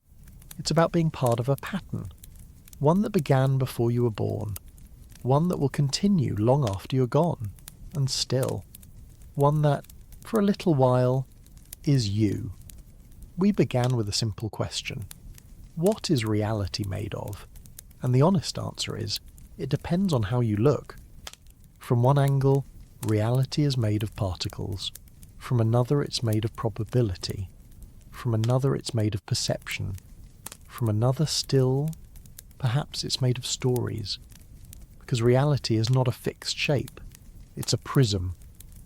It's about being part of a pattern. One that began before you were born. One that will continue long after you're gone. And still. One that, for a little while, is you. We began with a simple question. What is reality made of? And the honest answer is, it depends on how you look. From one angle, reality is made of particles. From another, it's made of probability. From another, it's made of perception. From another still, perhaps it's made of stories. Because reality is not a fixed shape. It's a prism.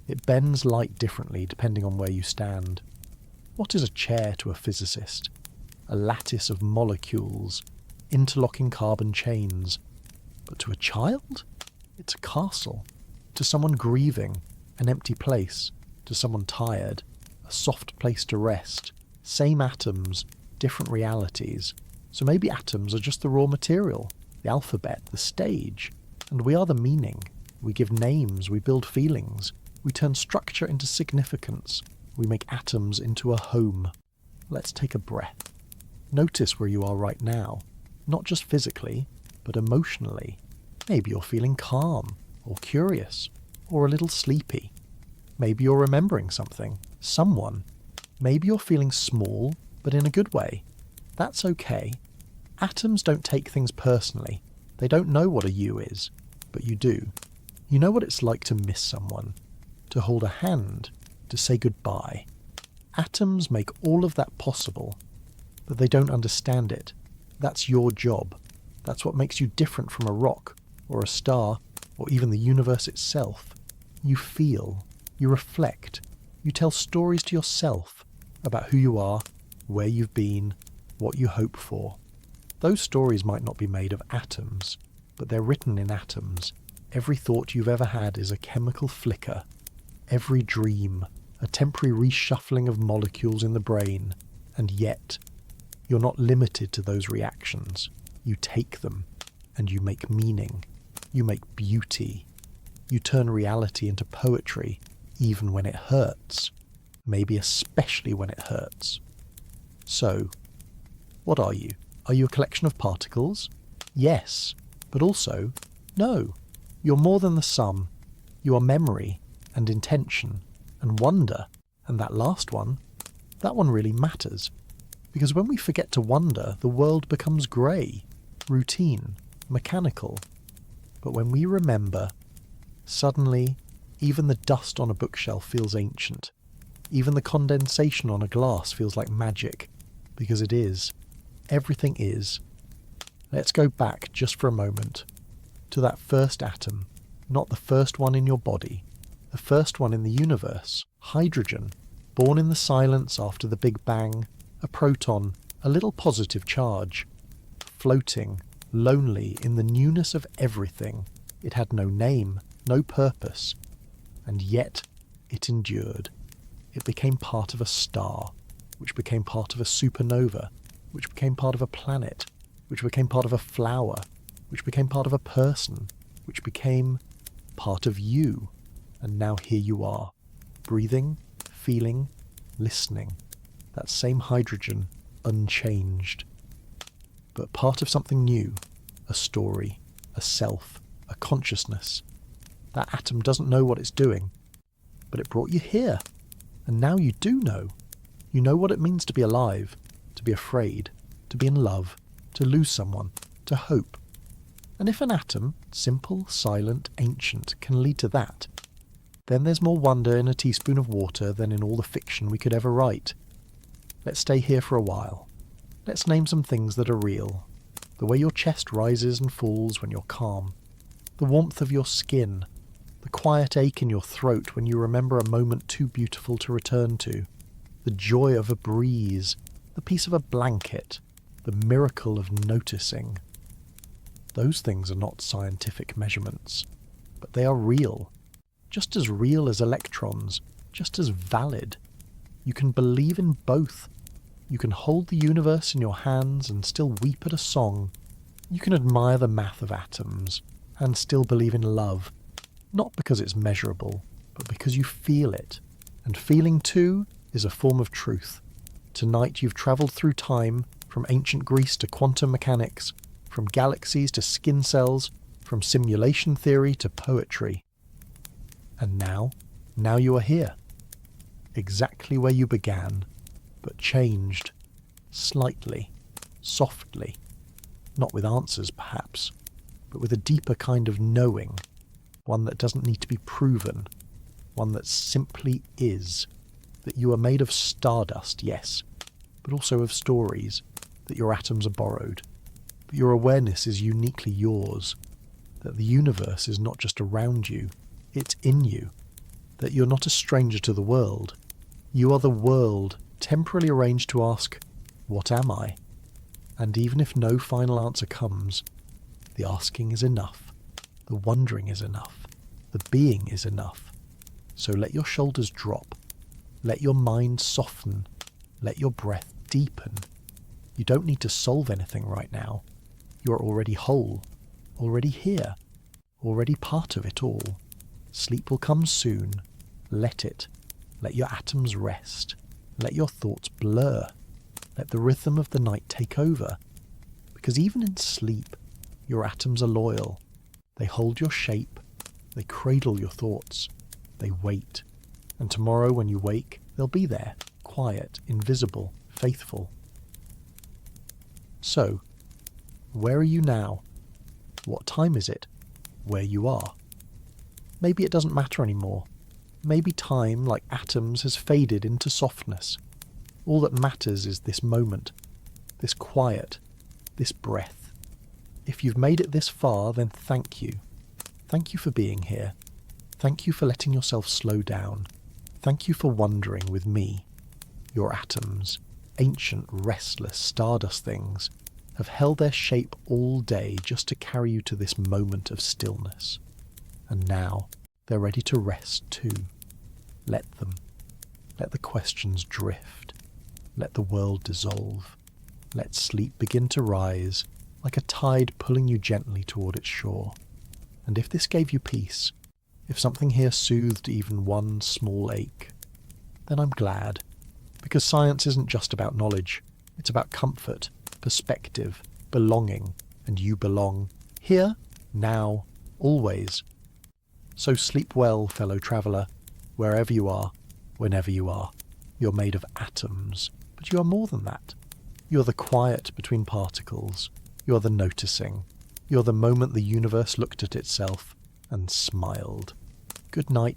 It bends light differently depending on where you stand. What is a chair to a physicist? A lattice of molecules, interlocking carbon chains. But to a child? It's a castle. To someone grieving, an empty place. To someone tired, a soft place to rest. Same atoms, different realities. So maybe atoms are just the raw material, the alphabet, the stage. And we are the meaning. We give names, we build feelings. We turn structure into significance. We make atoms into a home. Let's take a breath. Notice where you are right now. Not just physically, but emotionally. Maybe you're feeling calm, or curious, or a little sleepy. Maybe you're remembering something, someone. Maybe you're feeling small, but in a good way. That's okay. Atoms don't take things personally. They don't know what a you is, but you do. You know what it's like to miss someone, to hold a hand, to say goodbye. Atoms make all of that possible, but they don't understand it. That's your job. That's what makes you different from a rock, or a star, or even the universe itself. You feel, you reflect, you tell stories to yourself about who you are, where you've been, what you hope for. Those stories might not be made of atoms, but they're written in atoms. Every thought you've ever had is a chemical flicker. Every dream, a temporary reshuffling of molecules in the brain. And yet, you're not limited to those reactions. You take them, and you make meaning. You make beauty. You turn reality into poetry, even when it hurts. Maybe especially when it hurts. So, what are you? Are you a collection of particles? Yes, but also, no. You're more than the sum. You are memory, and intention, and wonder, and that last one, that one really matters. Because when we forget to wonder, the world becomes grey, routine, mechanical. But when we remember, suddenly, even the dust on a bookshelf feels ancient. Even the condensation on a glass feels like magic, because it is. Everything is. Let's go back just for a moment to that first atom, not the first one in your body, the first one in the universe, hydrogen, born in the silence after the Big Bang, a proton, a little positive charge, floating, lonely in the newness of everything. It had no name, no purpose, and yet it endured. It became part of a star, which became part of a supernova, which became part of a planet, which became part of a flower, which became part of a person, which became part of you. And now here you are, breathing, feeling, listening. That same hydrogen, unchanged. But part of something new, a story, a self, a consciousness. That atom doesn't know what it's doing, but it brought you here. And now you do know. You know what it means to be alive, to be afraid, to be in love, to lose someone, to hope. And if an atom, simple, silent, ancient, can lead to that, then there's more wonder in a teaspoon of water than in all the fiction we could ever write. Let's stay here for a while. Let's name some things that are real. The way your chest rises and falls when you're calm. The warmth of your skin. The quiet ache in your throat when you remember a moment too beautiful to return to. The joy of a breeze. The peace of a blanket. The miracle of noticing. Those things are not scientific measurements, but they are real. Just as real as electrons, just as valid. You can believe in both. You can hold the universe in your hands and still weep at a song. You can admire the math of atoms and still believe in love, not because it's measurable, but because you feel it. And feeling too is a form of truth. Tonight you've travelled through time, from ancient Greece to quantum mechanics, from galaxies to skin cells, from simulation theory to poetry. And now you are here. Exactly where you began, but changed. Slightly. Softly. Not with answers, perhaps, but with a deeper kind of knowing. One that doesn't need to be proven. One that simply is. That you are made of stardust, yes, but also of stories. That your atoms are borrowed. But your awareness is uniquely yours. That the universe is not just around you, it's in you. That you're not a stranger to the world. You are the world, temporarily arranged to ask, what am I? And even if no final answer comes, the asking is enough. The wondering is enough. The being is enough. So let your shoulders drop. Let your mind soften. Let your breath deepen. You don't need to solve anything right now. You are already whole, already here, already part of it all. Sleep will come soon. Let it. Let your atoms rest. Let your thoughts blur. Let the rhythm of the night take over. Because even in sleep, your atoms are loyal. They hold your shape. They cradle your thoughts. They wait. And tomorrow when you wake, they'll be there, quiet, invisible, faithful. So, where are you now? What time is it? Where you are? Maybe it doesn't matter anymore. Maybe time, like atoms, has faded into softness. All that matters is this moment, this quiet, this breath. If you've made it this far, then thank you. Thank you for being here. Thank you for letting yourself slow down. Thank you for wondering with me. Your atoms, ancient, restless, stardust things, have held their shape all day just to carry you to this moment of stillness. And now they're ready to rest too. Let them. Let the questions drift. Let the world dissolve. Let sleep begin to rise, like a tide pulling you gently toward its shore. And if this gave you peace, if something here soothed even one small ache, then I'm glad. Because science isn't just about knowledge. It's about comfort, perspective, belonging, and you belong. Here, now, always. So sleep well, fellow traveller, wherever you are, whenever you are. You're made of atoms, but you are more than that. You're the quiet between particles. You're the noticing. You're the moment the universe looked at itself and smiled. Good night.